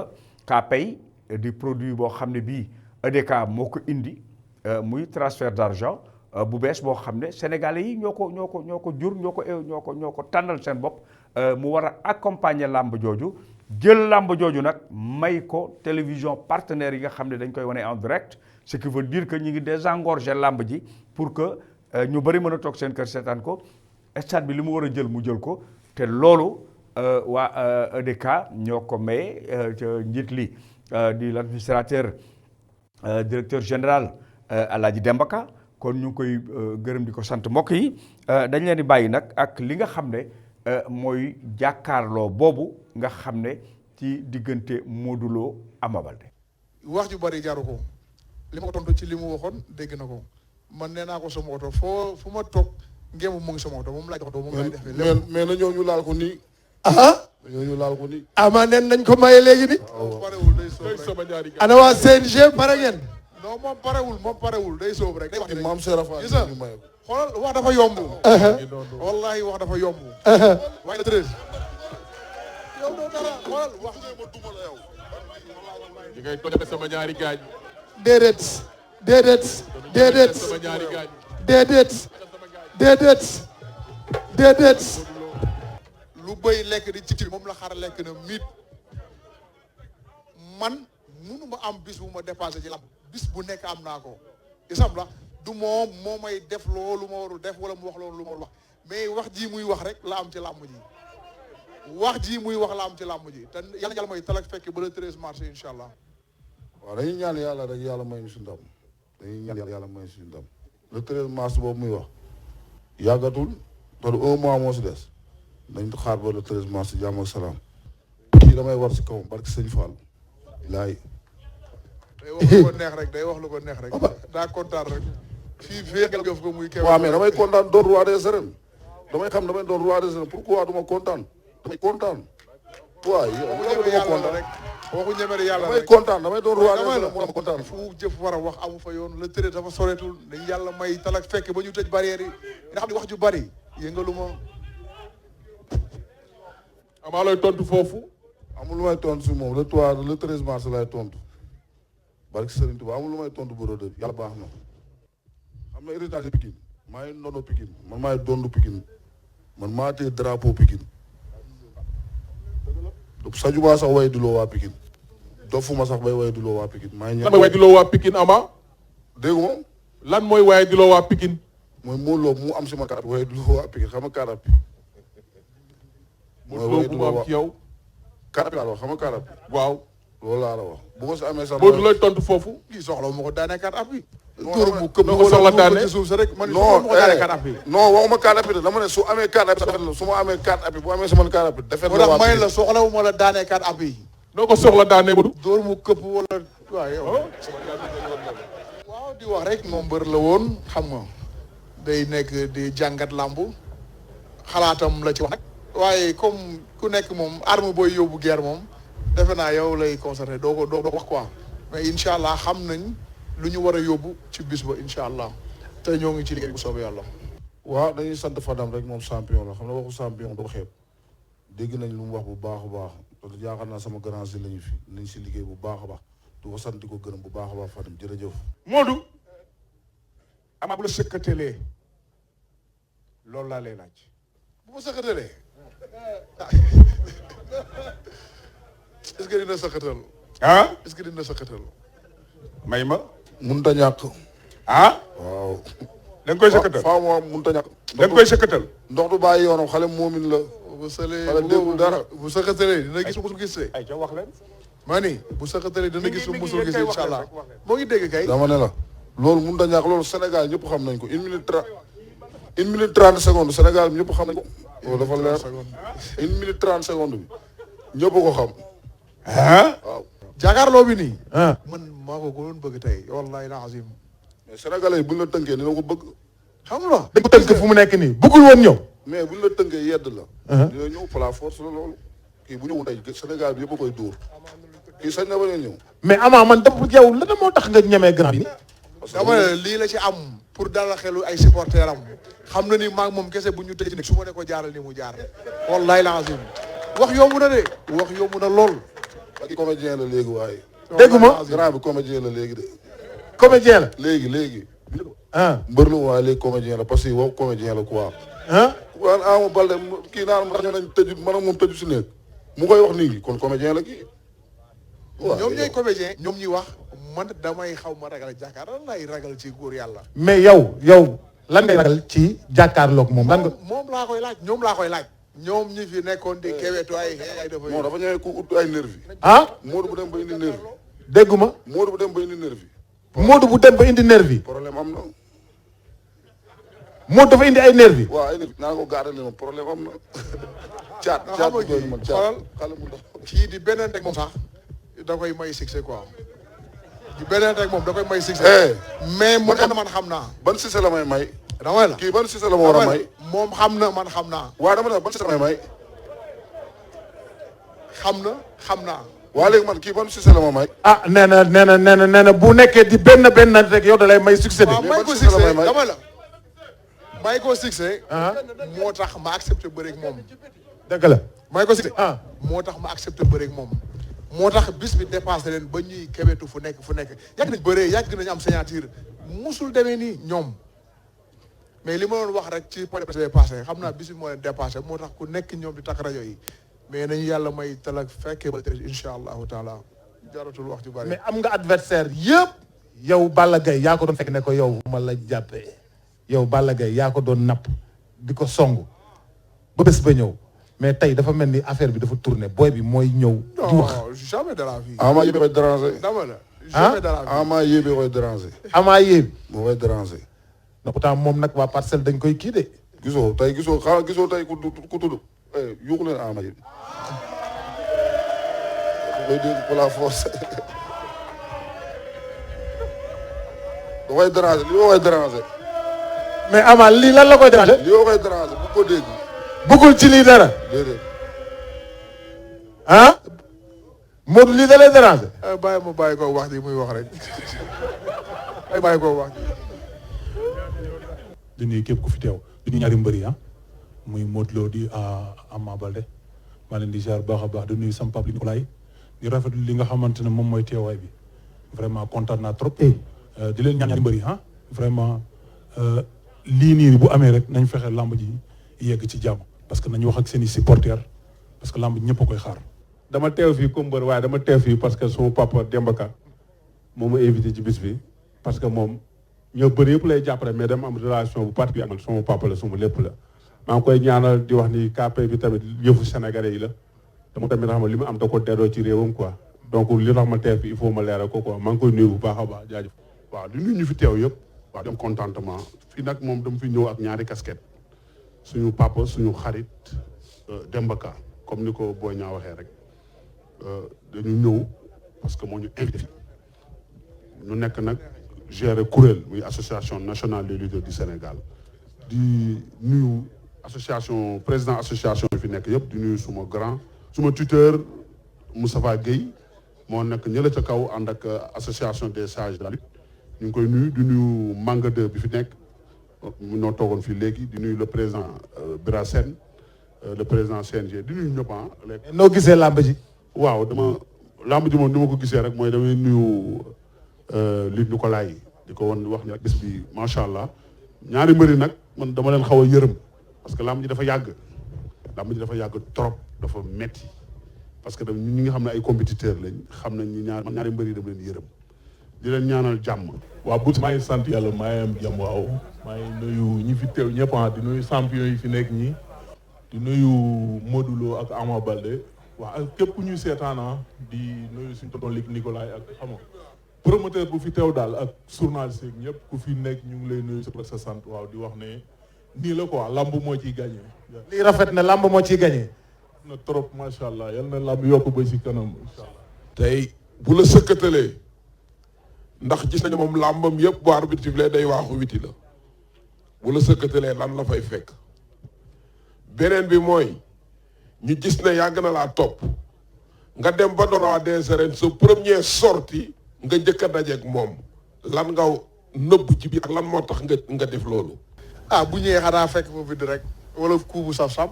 Kpay di produit boo xam ne bii EDK moo ko indi muy transfert d'argent bu bees boo xam ne sénégalais yi ñoo ko jur ñoo ko tànnal seen bopp mu war a accompagner làmb jooju jël làmb jooju nag may ko télévision partenaires yi nga xam ne dañ koy wane en direct ce qui veut dire que ñu ngi désengorger làmb ji pour que ñu bëri mën a toog seen kër seetaan ko stade bi li mu war a jël mu jël ko te loolu waa EDK ñoo ko maye ca njiit li di l'administrateur directeur général Alaaji Demba Ka kon ñu ngi koy gërëm di ko sant mbokk yi dañ leen di bàyyi nag ak li nga xam ne mooy jàkkaarloo boobu nga xam ne ci diggante Modou Lo Ama Baldé wax ju bari jaru ko li ma ko tontu ci li mu waxoon dégg na ko man nee naa ko sama oto fu ma toog ngéemu mu ngi sama oto moom laa jox moom lay defee lépp mais na ñëw ñu laal ko nii ñu laal ko nii ama nen nañ ko maye léegi ni parewul day soob rek ana waa CNG pare ngeen non moom parewul day soob rek day wax maam Serafa gis nga xoolal wax dafa yomb wallahi wax dafa yomb waaye la treize yow doo dara xoolal wax ma duma la yow di ngay tojate sama ñaari gaañ déedéet lu bëy lekk di ci moom la xar lekk na miit man munuma am bis bu ma dépassé ci lamb bis bu nekk am naa ko isam la du moom moo may def loolu ma warul def wala mu wax loolu lu ma warul wax mais wax ji muy wax rek la am ci làmb ji wax ji muy wax la am ci làmb ji te yàlla may talak fekk ba le 13 mars incha allah. waaw dañuy ñaan yàlla rek yàlla may ñu si ndam dañuy ñaan yàlla may ñu si ndam le 13 mars boobu muy wax yàggatul te du 1 mois moo si des nañ xaar ba le 13 mars si jàmm ak salaam kii damay war si kawam barki sëñ Fall laay. day wax lu ko neex rek day wax lu ko neex rek daa kontaan rek fii nga jof ko muy. waaw mais damay kontaan doon roi des arènes damay xam damay doon roi des arènes pourquoi duma kontaan damay kontaan. waaw yow kontaan rek waxu ñeme yàlla damay kontaan damay doon roi des arènes mu kontaan. fu jëf war a wax amu fa yoon le tëré dafa soreetul dañ yàlla may talak fekk ba ñu tëj barrière yi nga xam ne wax ju bari yëngalu ma. amaa looy tontu foofu. amul lu may tontu si moom le 13 mars lay tontu barke Serigne Touba amul lu may tontu brodeur yàlla baax na xam na héritage Pikine maa ngi nono Pikine man maay dondu Pikine man maa téye drapeau Pikine sajuma sax way duloo waa Pikine dofuma sax bay way duloo waa Pikine maa ngi lan mooy way duloo waa Pikine ama dégg moom lan mooy way duloo waa Pikine mooy Modou Lo mu am si ma karat way duloo waa Pikine xam nga karat bi Modou Lo mu am ci yow karat bi laa la wax xam nga karat bi waaw loolu laa la wax bu ko si amee sax Modou looy tontu foofu kii soxla ma ko daanee kat ab bi tur mu këpp ko soxla daane ci suuf sa rek man non ma ko daanee kat ab bi non waxuma kat ab bi dama ne su amee kat ab bi su ma amee kat ab bi bu amee sama kat ab bi defet la waa may la soxla wu ma la daanee kat ab yi noo ko soxla daane Modou dóor mu këpp wala waaw yow waaw di wax rek moom mbër la woon xam nga day nekk di jàngat làmb xalaatam la ci wax nag waaye comme ku nekk moom arme booy yóbbu guerre moom defe naa yow lay concerné doo ko wax quoi mais incha allah xam nañ lu ñu war a yóbbu ci bis ba incha allah te ñoo ngi ci liggéey bu soobee yàlla. waaw dañuy sant Fadam rek moom champion la xam ne waxu champion doo xeeb dégg nañ lu mu wax bu baax a baax parce que yaakaar naa sama grand si lañu fi nañ si liggéey bu baax a baax du ko sant di ko gërëm bu baax a baax Fadam jërëjëf. Modou Ama bu la sëkkatelee loolu laa lay laaj. bu ma sëkkatalee est-ce que dina sëkkatal. ah est-ce que dina sëkkatal. may ma. mënut a ñàkk. ah. waaw. da nga koy sëkkatal faa mu am mënut a ñàkk. da nga koy sëkkatal. ndox du bàyyi yoonam xale moomin la. bu sëlee xale déggul dara. bu sëkkatalee dina gis musul gis de. ay ca wax leen. maa ni bu sëkkatalee dina gis musul gis incha allah moo ngi dégg kay. dama ne la loolu mënut a ñàkk loolu Sénégal ñëpp xam nañ ko 1 minute 30 secondes Sénégal ñëpp xam nañ ko. loolu dafa leer 1 minute 30 secondes bi ñëpp ko xam. waaw. jàkkaarloo bi nii. man maa ko gënoon bëgg tey wallahi la azim. mais sénégalais yi buñ la tënkee dina ko bëgg. xam nga. dañ ko tënk fu mu nekk nii bëggul woon ñëw. mais buñ la tënkee yedd la. dina ñëw par la force la loolu. kii bu ñëwoon tey Sénégal bi yëpp a koy dóor. kii sañ na ba ne ñëw. mais Ama man dama yow lan moo tax nga ñemee grand bi. dama ne lii la ci am pour dalal xelu ay supporters am xam na ni maa moom kese bu ñu tëj ci nekk su ma ne ko jaaral ni mu jaar. wallahi la azim. wax yomb na de. wax yomb na lool. ak comédien la léegi waaye. dégguma grand bi comédien la léegi de. comédien la. léegi. mbër la waaye léegi comédien la parce que wax comédien la quoi. waaw Ama Baldé kii naan rajo nañ tëju man ak moom tëju si nekk mu koy wax nii kon comédien la kii. waaw ñoom ñooy comédien ñoom ñuy wax man damay xaw ma ragal jàkkaar lay ragal ci góor yàlla. mais yow lan ngay ragal ci jàkkaarloog moom lan nga. moom laa koy laaj ñoom laa koy laaj. ñoom ñi fi nekkoon di kewetu ay dafa. moo dafa ñëwee ku ut ay nervi. Modou bu dem ba indi nervi. dégguma. Modou bu dem ba indi nervi. Modou bu dem ba indi nervi. problème am na. Modou dafa indi ay nervi. waaw ay nervi naa ko gaarale ma problème am na. caat xam doy na man xoolal xale mu ndaw. kii di beneen rek moom sax da koy may succès quoi. di beneen rek moom da koy may succès. mais man xam naa. ban succès la may. dama la kii ban succès la ma war a may. moom xam na man xam naa. waaw dama ne ban succès la may. xam naa. waa léegi man kii ban succès la ma may. nee na bu nekkee di benn rek yow da lay may succès de. waaw may ko succès dama la. may ko succès. moo tax ma accepté bëreeg moom. dëgg la. may ko succès. moo tax ma accepté bëreeg moom. moo tax bis bi dépassé leen ba ñuy kebetu fu nekk yàgg nañ bëree yàgg nañu am signature musul demee nii ñoom. mais li ma doon wax rek ci point de passé xam naa bis bi moo leen dépassé moo tax ku nekk ñoom di takk rajo yi mais nañu yàlla may talak fekkee ba tey incha allahu taala jaratul wax ju bari. mais am nga adversaire yëpp. yow Balla Gaye yaa ko doon fekk ne ko yow ma la jàppee yow Balla Gaye yaa ko doon napp di ko song ba bés ba ñëw mais tey dafa mel ni affaire bi dafa tourné booy bi mooy ñëw. di wax non jamais de la vie. Ama yéebe koy déranger. dama la jamais de la vie. Ama yéebe koy déranger. Ama yéebe. moo koy déranger. non pourtant moom nag waa parcelle dañ koy kii de. gisoo tey ku tudd yuuxu leen Ama yéebe. da koy dégg pour la force. da koy déranger li ma koy déranger. mais Ama lii lan la koy déranger. li ma koy déranger bu ko dégg. bëggul ci lii dara. déedéet. Modou lii da lay déranger. bàyyi ko wax ji muy wax rek bàyyi ko wax ji. di nuyu képp ku fi teew di nuyu ñaari mbëri muy Modou Lo di Ama Baldé maa leen di ziar baax a baax di nuyu sama papa Nicolas di rafetlu li nga xamante ne moom mooy teewaay bi vraiment kontaan naa trop. di leen ñaari mbëri vraiment lii nii bu amee rek nañ fexe lamb ji yegg ci jàmm parce que nañu wax ak seen i supporters parce que lamb ji ñëpp a koy xaar. dama teew fii comme mbër waaye dama teew fii parce que suma papa Demba Ka moo ma invité ci bis bi parce que moom ñoo bëri yëpp lay jàppale mais dama am relation bu particulier ak suma papa la suma lépp la. maa ngi koy ñaanal di wax ni KP bi tamit yëfu sénégalais yi la dama tamit xam li mu am da ko delloo ci réewam quoi donc li tax ma teew fii il faut ma leeral ko quoi maa ngi koy nuyu bu baax a baax jaajëf. waaw di nuyu ñu fi teew yëpp waaw di am contentement fii nag moom dama fi ñëw ak ñaari casquette suñu papa suñu xarit Demba Ka comme ni ko Boy Niang waxee rek dañu ñëw parce que moo ñu invité fi ñu nekk nag gérer kuréel muy association nationale des lutteurs du Sénégal di nuyu association président association fi nekk yëpp di nuyu suma grand suma tuteur Moustapha Guèye moo nekk ñële ca kaw ànd ak association des sages de la lutte ñu ngi koy nuyu di nuyu Manga 2 bi fi nekk mu noo toogoon fii léegi di nuyu le président Bira Sène le président CNG di nuyu ñëpp léegi. noo gisee làmb ji. waaw làmb ji moom ni ma ko gisee rek mooy damay nuyu Luc Nicolaï di ko woon wax ni rek bés bi macha allah ñaari mbëri nag man dama leen xaw a yërëm parce que làmb ji dafa yàgg trop dafa metti parce que ñi nga xam ne ay compétiteurs lañ xam nañ ñaari mbëri dama leen yërëm di leen ñaanal jàmm. waaw bu maa ngi sant yàlla maa ngi am jàmm waaw maa ngi nuyu ñi fi teew ñëpp di nuyu champion yi fi nekk ñi di nuyu Modou Lo ak Ama Baldé waaw ak képp ku ñuy seetaan di nuyu suñu tonton Luc Nicolaï ak xam nga promoteur bu fi teew daal ak journaliste ñëpp ku fi nekk ñu ngi lay nuyu sa sant waaw di wax ne nii la quoi lamb moo ciy gagné. lii rafet na lamb moo ciy gagné. na trop macha allah yal na lamb yokk ba si kanam incha allah. tey bu la sëkkatalee ndax gis nañu moom làmbam yëpp bu arbitre bi day waaxu witi la bu la sëkkatalee lan la fay fekk beneen bi mooy ñu gis ne yàgg na laa topp nga dem ba doon roi des arènes sa première sortie nga njëkk a dajeeg moom lan nga nëbb ci biir ak lan moo tax nga def loolu. bu ñëwee xanaa fekk ma bind rek wala kuu bu saf-saf.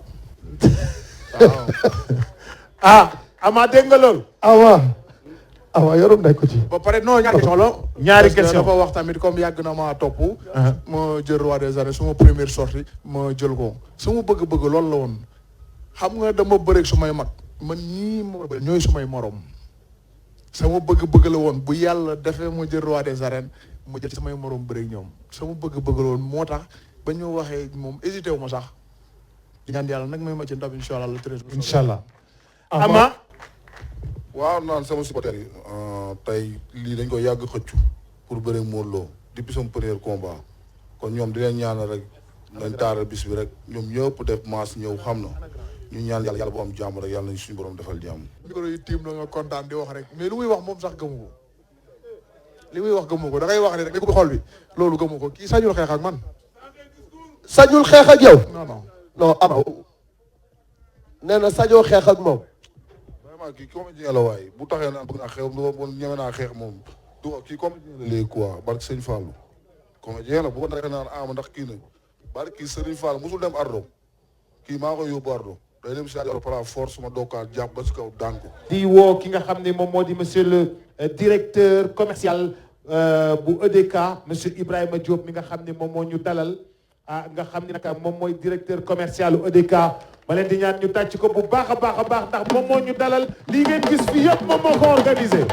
waaw. Ama dégg nga loolu. Ama yorum day ko ci. ba pare non ñaari question la. ñaari question dafa wax tamit comme yàgg na maa topp. ma jël roi des arènes suma première sortie ma jël ko sama bëgg-bëgg loolu la woon xam nga dama bëreeg sumay mag man ñii ma bëri ñooy sumay morom sama bëgg-bëgg la woon bu yàlla defee ma jël roi des arènes ma jël ci samay morom bëreeg ñoom sama bëgg-bëgg la woon moo tax ba ñu waxee moom hésité wu ma sax di ñaan yàlla nag may ma ci ndam incha allah le 13. incha allah Ama. waaw naan sama supporter yi tey lii dañ ko yàgg xëccu pour bëre Modou Lo depuis sama premier combat kon ñoom di leen ñaanal rek nañ taaral bis bi rek ñoom ñëpp def maas ñëw xam na ñu ñaan yàlla bu am jàmm rek yàlla nañ suñu borom defal jàmm. micro yi tiim na nga kontaan di wax rek mais lu muy wax moom sax gëmu ko li muy wax gëmu ko da ngay wax ne rek ko xol bi loolu gëmu ko kii sañul xeex ak man. sañul xeex ak yow. non Ama nee na sañoo xeex ak moom. kii comédien la waaye bu taxee naan bëgg naa xeex bu ñeme naa xeex moom du kii comédien la léegi quoi barke Sëñ Fallou comédien la bu ko taxee naan ama ndax kii na barke Sëriñ Fallou musul dem Ardo kii maa koy yóbbu Ardo day dem si Ardo par force ma dookaat jàpp ba si kaw daan ko. di woo ki nga xam ne moom moo di monsieur le directeur commercial bu EDK monsieur Ibrahima Diop mi nga xam ne moom moo ñu dalal nga xam ne nag moom mooy directeur commercial bu EDK. ma leen di ñaan ñu tàcc ko bu baax a baax ndax moom moo ñu dalal lii ngeen gis fii yëpp moom moo ko organisé.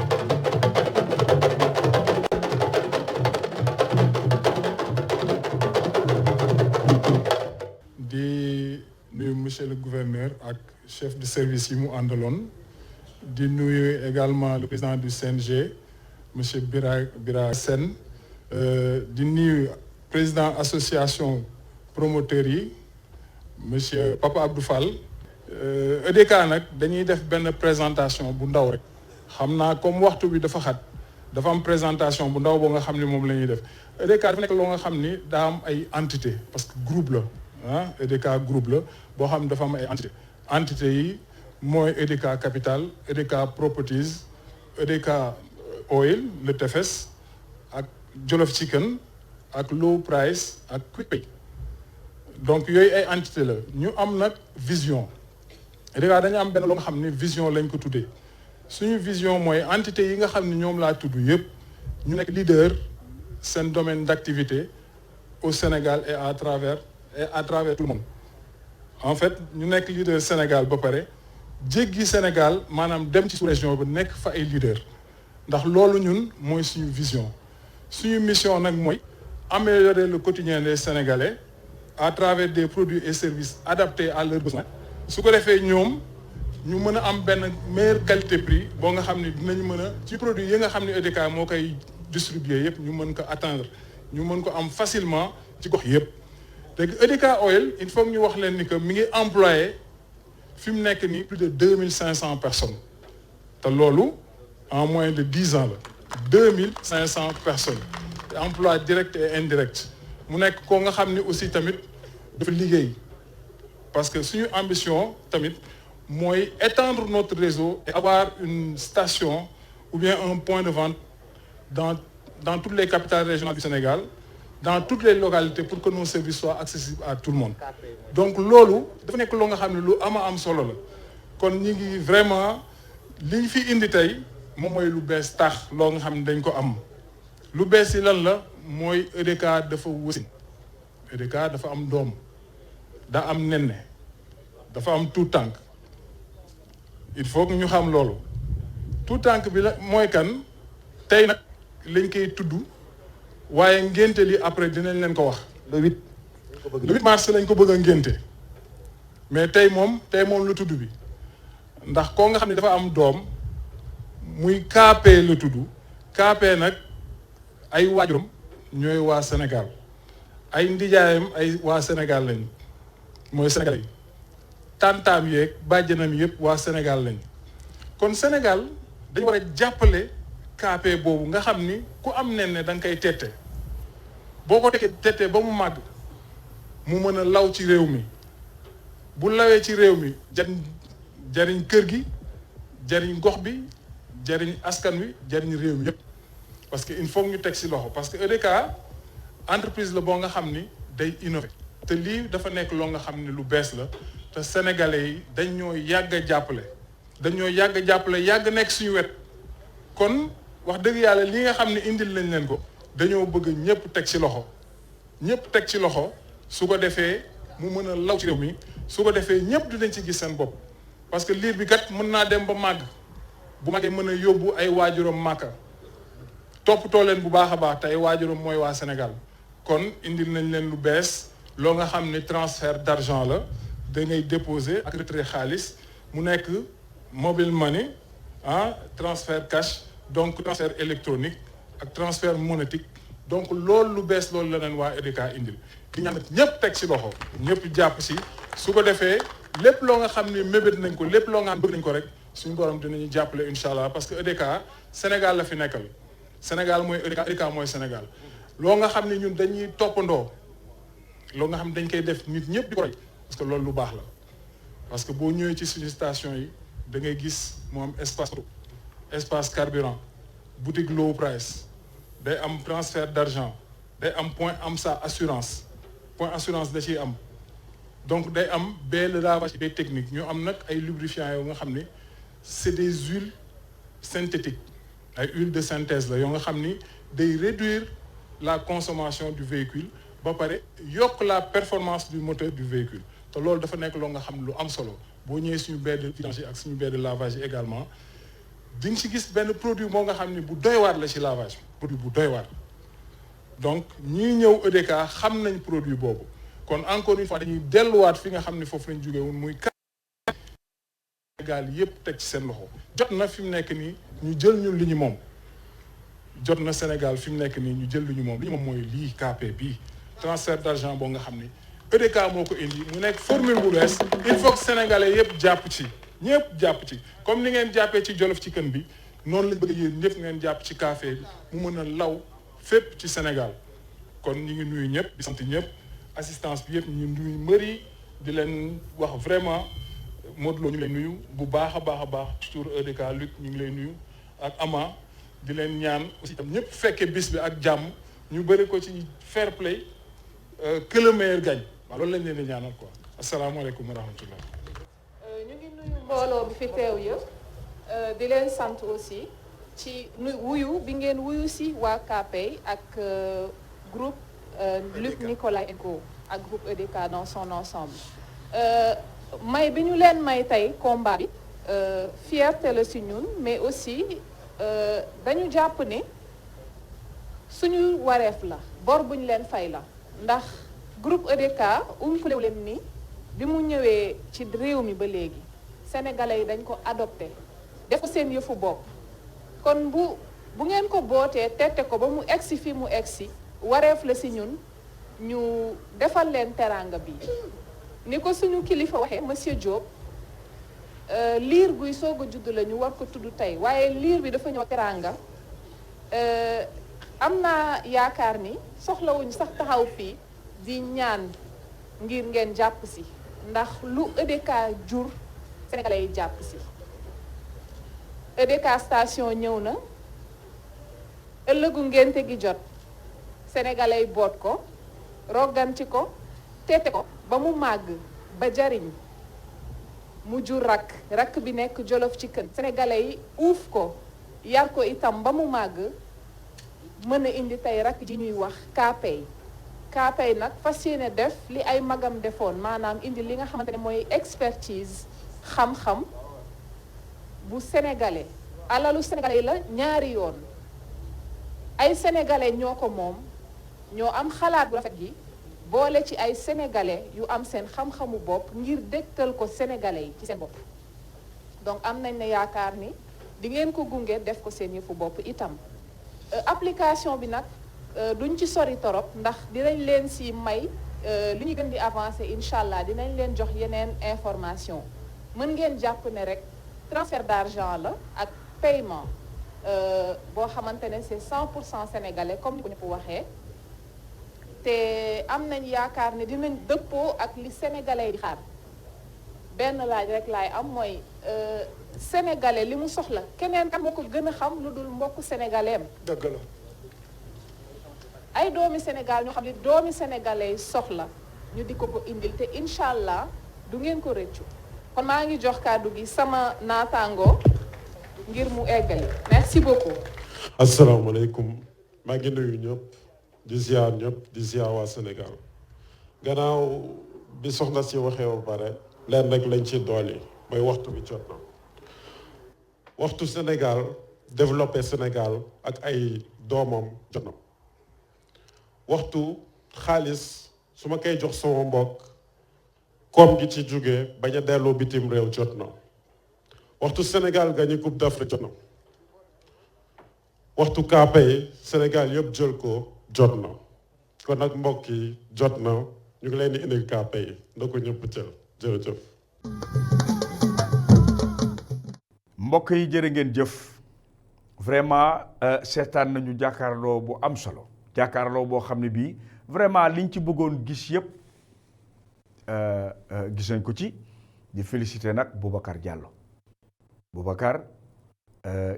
di nuyu monsieur le gouverneur ak chef de service yi mu àndaloon di nuyu également le président du CNG monsieur Bira Sène di nuyu président association promoteurs yi. monsieur Papa Abdou Fall EDK nag dañuy def benn présentation bu ndaw rek xam naa comme waxtu bi dafa xat dafa am présentation bu ndaw boo nga xam ne moom la ñuy def EDK dafa nekk loo nga xam ni daa am ay entité parce que groupe la EDK groupe la boo xam ne dafa am ay entité yi mooy EDK Capital EDK Properties EDK Oil le Tefes ak Jollof Chicken ak Low Price ak Quick Pay donc yooyu ay entité la ñu am nag vision EDK dañu am benn loo nga xam ne vision lañ ko tuddee suñu vision mooy entité yi nga xam ne ñoom laa tudd yëpp ñu nekk leader seen domaine d'activité au Sénégal et à travers tout le monde en fait ñu nekk leader Sénégal ba pare jéggi Sénégal maanaam dem ci sous-région bi nekk fa ay leader ndax loolu ñun mooy suñu vision suñu mission nag mooy améliorer le quotidien des Sénégalais à travers des produits et services adaptés à leurs besoins su ko defee ñoom ñu mën a am benn meilleure qualité prix boo nga xam ne dinañ mën a ci produit yi nga xam ne EDK moo koy distribuer yëpp ñu mën ko atteindre ñu mën ko am facilement ci gox yëpp léegi EDK Oil il faut ñu wax leen ni que mi ngi employé fi mu nekk nii plus de 2500 personnes te loolu en moins de 10 ans la 2500 personnes emploi direct et indirect mu nekk koo nga xam ne aussi tamit dafa liggéey parce que suñu ambition tamit mooy étendre notre réseau et avoir une station ou bien un point de vente dans toutes les capitales régionales du Sénégal, dans toutes les localités pour que nos services soient accessibles à tout le monde. Donc loolu dafa nekk loo nga xam ne lu am solo la kon ñi ngi vraiment liñ fi indi tey moom mooy lu bees tax loo nga xam ne dañ ko am lu bees yi lan la mooy EDK dafa wasin EDK dafa am doom daa am nenne dafa am tout tànk il faut que ñu xam loolu tout tànk bi la mooy kan tey nag lañ koy tudd waaye ngénte li après dinañ leen ko wax le 8 mars lañ ko bëgg a ngénte mais tey moom lu tudd bi ndax koo nga xam ne dafa am doom muy KP la tudd KP nag ay waajuram ñooy waa Sénégal ay ndijaayam ay waa Sénégal lañ mooy Sénégal yi tantaam yeeg bàjjanam yëpp waa Sénégal lañ kon Sénégal dañu war a jàppale KP boobu nga xam ni ku am nen ne da nga koy tette boo ko tettee ba mu màgg mu mën a law ci réew mi bu lawee ci réew mi jariñ kër gi jariñ gox bi jariñ askan wi jariñ réew mi yëpp parce que il faut ñu teg ci loxo parce que EDK entreprise la boo nga xam ni day innover te lii dafa nekk loo nga xam ne lu bees la te sénégalais yi dañ ñoo yàgg a jàppale yàgg nekk suñu wet kon wax dëgg yàlla li nga xam ne indil lañ leen ko dañoo bëgg ñëpp teg ci loxo su ko defee mu mën a law ci réew mi su ko defee ñëpp dinañ ci gis seen bopp parce que liir bi kat mën naa dem ba màgg bu màggee mën a yóbbu ay waajuram màkka toppatoo leen bu baax a baax te ay waajuram mooy waa Sénégal kon indil nañ leen lu bees loo nga xam ne transfert d'argent la da ngay déposer ak retrait xaalis mu nekk mobile money transfert cash donc transfert électronique ak transfert monétique donc loolu lu bees loolu la leen waa EDK indil di ñaan ñëpp teg ci loxo ñëpp jàpp ci su ko defee lépp loo nga xam ne mébét nañ ko lépp loo nga xam bëgg nañ ko rek suñu borom dinañu jàppale incha allah parce que EDK Sénégal la fi nekkal Sénégal mooy EDK mooy Sénégal loo nga xam ne ñun dañuy toppandoo loo nga xam ne dañ koy def nit ñëpp di ko roy parce que loolu lu baax la parce que boo ñëwee ci suñu station yi da ngay gis mu am espace carburant boutique low price day am transfert d'argent day am point assurance da ciy am donc day am le lavage des techniques ñu am nag ay lubrifiants yoo nga xam ne c'est des huiles synthétiques ay huile de synthèse la yoo nga xam ni day réduire la consommation du véhicule ba pare yokk la performance du moteur du véhicule te loolu dafa nekk loo nga xam lu am solo boo ñëwee suñu baie de vidange ak suñu baie de lavage yi également di nga ci gis benn produit moo nga xam ni bu doy waar la ci lavage produit bu doy waar donc ñii ñëw EDK xam nañ produit boobu kon encore une fois dañuy delluwaat fi nga xam ne foofu lañ jógee woon muy Sénégal yépp teg ci seen loxo jot na fi mu nekk nii ñu jël ñun li ñu moom jot na Sénégal fi mu nekk nii ñu jël li ñu moom mooy lii KP bii transfert d'argent boo nga xam ni EDK moo ko indi mu nekk formule bu bees il faut que sénégalais yépp jàpp ci ñëpp jàpp ci comme ni ngeen jàppee ci Jolof ci kën bi noonu lañ bëgg yéen ñëpp ngeen jàpp ci café bi mu mën a law fépp ci Sénégal kon ñu ngi nuyu ñëpp di sant ñëpp assistance bi yëpp ñu nuyu mbëri di leen wax vraiment Modou Lo ñu lay nuyu bu baax a baax ci tur EDK Luc ñu ngi lay nuyu ak Ama di leen ñaan aussi tam ñëpp fekkee bis bi ak jàmm ñu bëri ko ci fair play que le meilleur gagne waaw loolu lañ leen di ñaanal quoi asalaamaaleykum wa rahmatullah. ñu ngi nuyu mbooloo bi fi teew yëpp di leen sant aussi ci wuyu bi ngeen wuyu si waa KP ak groupe Luc Nicolaï Go ak groupe EDK dans son ensemble may bi ñu leen may tey combat bi fierté la si ñun mais aussi dañu jàpp ne suñu wareef la bor buñ leen fay la ndax groupe EDK umpale leen ni bi mu ñëwee ci réew mi ba léegi sénégalais yi dañ ko adopté def ko seen yëfu bopp kon bu ngeen ko bootee tette ko ba mu egsi fi mu egsi wareef la si ñun ñu defal leen teranga bi ni ko suñu kilifa waxee monsieur Diop liir guy soog a judd la ñu war ko tudd tey waaye liir bi dafa ñëw teranga am naa yaakaar ni soxlawuñu sax taxaw fii di ñaan ngir ngeen jàpp si ndax lu EDK jur sénégalais yi jàpp si EDK station ñëw na ëllëgu ngénte gi jot sénégalais yi boot ko rogganti ko teete ko ba mu màgg ba jariñ mu jur rakk bi nekk Jolof ci kën sénégalais yi uuf ko yar ko itam ba mu màgg mën a indi tey rakk ji ñuy wax KPay nag fas yéene def li ay magam defoon maanaam indi li nga xamante ne mooy expertise xam-xam bu sénégalais alalu sénégalais la ñaari yoon ay sénégalais ñoo ko moom ñoo am xalaat bu rafet gi boole ci ay sénégalais yu am seen xam-xamu bopp ngir dégtal ko sénégalais yi ci seen bopp donc am nañ ne yaakaar ni di ngeen ko gunge def ko seen yëfu bopp itam application bi nag duñ ci sori torop ndax dinañ leen si may li ñu gën di avancer incha allah dinañ leen jox yeneen information mën ngeen jàpp ne rek transfert d'argent la ak paiement boo xamante ne c'est 100% sénégalais comme ni ko ñëpp waxee te am nañ yaakaar ne dinañ dëppoo ak li sénégalais di xaar benn laaj rek laay am mooy sénégalais li mu soxla keneen kan moo ko gën a xam lu dul mbokku sénégalais am. dëgg la. ay doomi Sénégal ñoo xam ne doomi sénégalais soxla ñu di ko indil te incha allah du ngeen ko rëccu kon maa ngi jox kàddu gi sama naataango ngir mu eggali merci beaucoup. asalaamaaleykum maa ngi nuyu ñëpp di ziar ñëpp di ziar waa Sénégal gannaaw bi soxna si waxee ba pare leen rek lañ ci dolli mooy waxtu bi jot na waxtu Sénégal développé Sénégal ak ay doomam jot na waxtu xaalis su ma koy jox sama mbokk koom gi ci jóge bañ a delloo bitim réew jot na waxtu Sénégal gagné coupe d'Afrique jot na waxtu KPay Sénégal yëpp jël ko jot na kon nag mbokk yi jot na ñu ngi leen di indil KPay na ko ñëpp jël jërëjëf. mbokk yi jërë ngeen jëf vraiment seetaan nañu jàkkaarloo bu am solo jàkkaarloo boo xam ne bii vraiment liñ ci bëggoon gis yëpp gis nañ ko ci di féliciter nag Boubacar Diallo Boubacar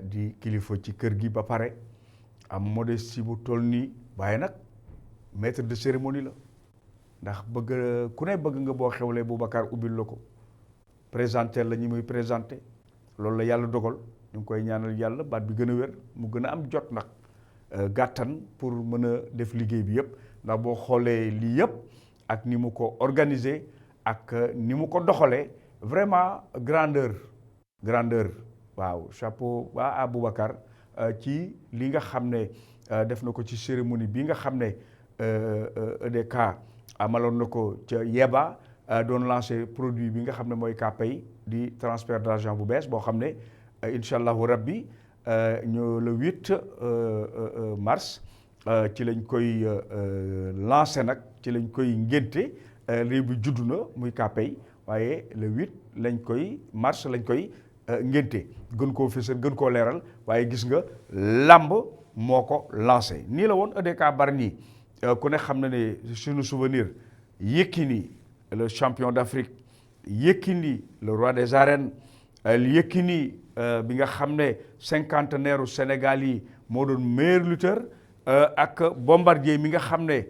di kilifa ci kër gi ba pare am modestie bu toll nii waaye nag maître de cérémonie la ndax ku ne bëgg nga boo xewlee Boubacar ubbil la ko présenter la ñi muy présenter loolu la yàlla dogal ñu ngi koy ñaanal yàlla baat bi gën a wér mu gën a am jot nag gàttan pour mën a def liggéey bi yëpp ndax boo xoolee lii yëpp ak ni mu ko organiser ak ni mu ko doxalee vraiment grandeur waaw chapeau ba à Boubacar ci li nga xam ne def na ko ci cérémonie bi nga xam ne EDK amaloon na ko ca Yeba doon lancé produit bi nga xam ne mooy KPay di transfert d'argent bu bees boo xam ne incha allahu rabbi ñu le 8 mars ci lañ koy lancé nag ci lañ koy ngénte réew bi juddu na muy KPay waaye le 8 mars lañ koy ngénte gën koo fësal gën koo leeral waaye gis nga làmb moo ko lancé nii la woon EDK Bargny ku ne xam na ne suñu souvenir Yékini le champion d'Afrique Yékini le roi des arènes Yékini bi nga xam ne cinquantenaire u Sénégal yi moo doon meilleur lutteur ak Bombardier mi nga xam ne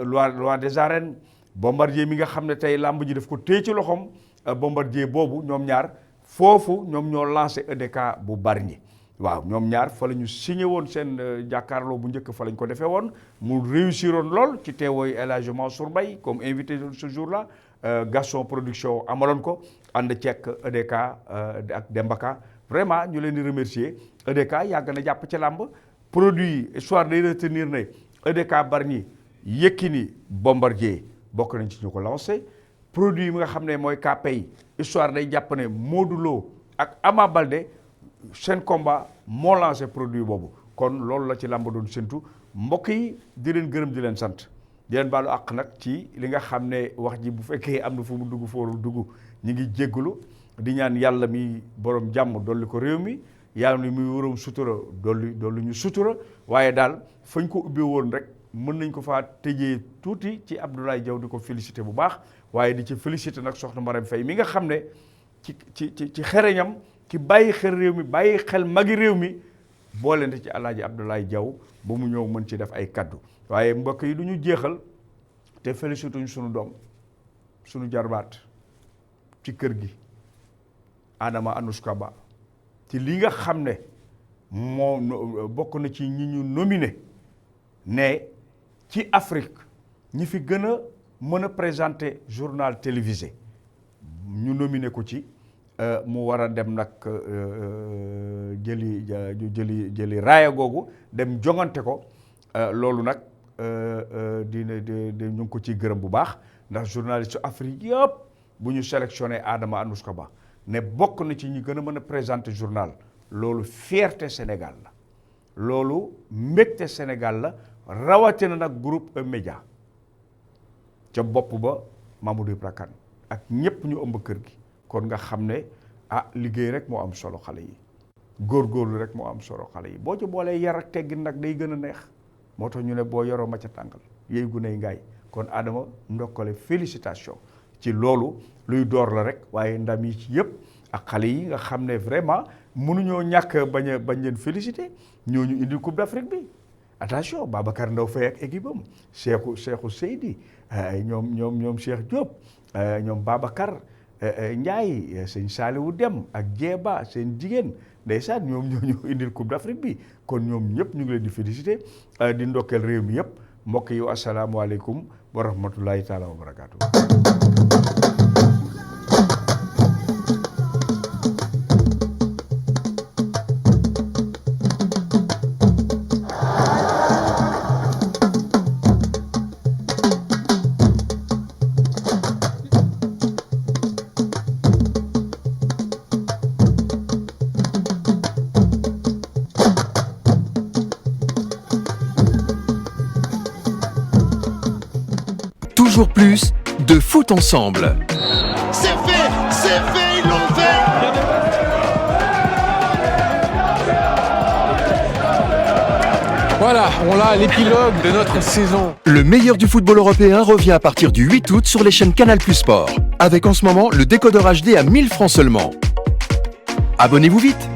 roi des arènes Bombardier mi nga xam ne tey làmb ji daf ko téye ci loxoom Bombardier boobu ñoom ñaar foofu ñoom ñoo lancé EDK bu Bargny waaw ñoom ñaar fa la ñu signé woon seen jàkkaarloo bu njëkk fa la ñu ko defee woon mu réussir woon lool ci teewooyu El Hadj Mansour Mbaye comme invité ce jour-là Gaston Production amaloon ko ànd ceek EDK ak Dembaka vraiment ñu leen di remercier EDK yàgg na jàpp ci làmb produit yi histoire day retenir ne EDK Bargny Yékini Bombardier bokk nañ ci ñu ko lancé produit yi nga xam ne mooy KPay histoire day jàpp ne Modou Lo ak Ama Baldé seen combat moo lancé produit boobu kon loolu la ci làmb doon séntu mbokk yi di leen gërëm di leen sant di leen baalu àq nag ci li nga xam ne wax ji bu fekkee am na fu mu dugg foorul dugg ñi ngi jéggalu di ñaan yàlla mi borom jàmm dolli ko réew mi yàlla mi muy waroom sutura dolli ñu sutura waaye daal fañ ko ubbi woon rek mën nañ ko faa tëjee tuuti ci Abdoulaye Diaw di ko félicité bu baax waaye di ci félicité nag soxna Marème Faye mi nga xam ne ci xereñam ci bàyyi xel réew mi bàyyi xel magi réew mi boolente ci Alaaji Abdoulaye Diaw ba mu ñëw mën ci def ay kaddu waaye mbokk yi du ñu jeexal te félicité ñu sunu doom sunu jarbaat ci kër gi Adama Anouska Ba ci li nga xam ne moo bokk na ci ñi ñu nominé ne ci Afrique ñi fi gën a mën a présenter journal télévisé ñu nominé ko ci mu war a dem nag jëli raaya googu dem jongante ko loolu nag ñu ngi ko ciy gërëm bu baax ndax journaliste Afrique yëpp bu ñu sélectionné Adama Anouska Ba ne bokk na ci ñi gën a mën a présenter journal loolu fierté Sénégal la loolu mbégte Sénégal la rawatina nag groupe E-Média ca bopp ba Mamadou Ibra Kane ak ñëpp ñu ëmb kër gi kon nga xam ne liggéey rek moo am solo xale yi góorgóorlu rek moo am solo xale yi boo ci boolee yar ak teggin nag day gën a neex moo tax ñu ne boo yoroo ma ca tàngal yéy guney ngaay kon Adama ndokkale félicitation ci loolu luy door la rek waaye ndam yi ci yëpp ak xale yi nga xam ne vraiment mënuñoo ñàkk bañ leen félicité ñooñu indi Coupe d'Afrique bi attention Babacar Ndaw Faye ak équipe am Cheikhou Seydi ñoom Cheikh Diop ñoom Babacar Ndiaye sëñ Saliou Dem ak Jeeba seen jigéen ndeysaan ñoom ñooñu indil Coupe d'Afrique bi kon ñoom ñëpp ñu ngi leen di félicité di ndokkeel réew mi yëpp mbokk yi asalaamaaleykum wa rahmatullahi taala wa barakaatu. Toujours plus de foot ensemble. C'est fait, ils l'ont fait. Voilà, on a l'épilogue de notre saison. Le meilleur du football européen revient à partir du 8 août sur les chaînes Canal+ Sport. Avec en ce moment le décodeur HD à 1000 francs seulement. Abonnez-vous vite.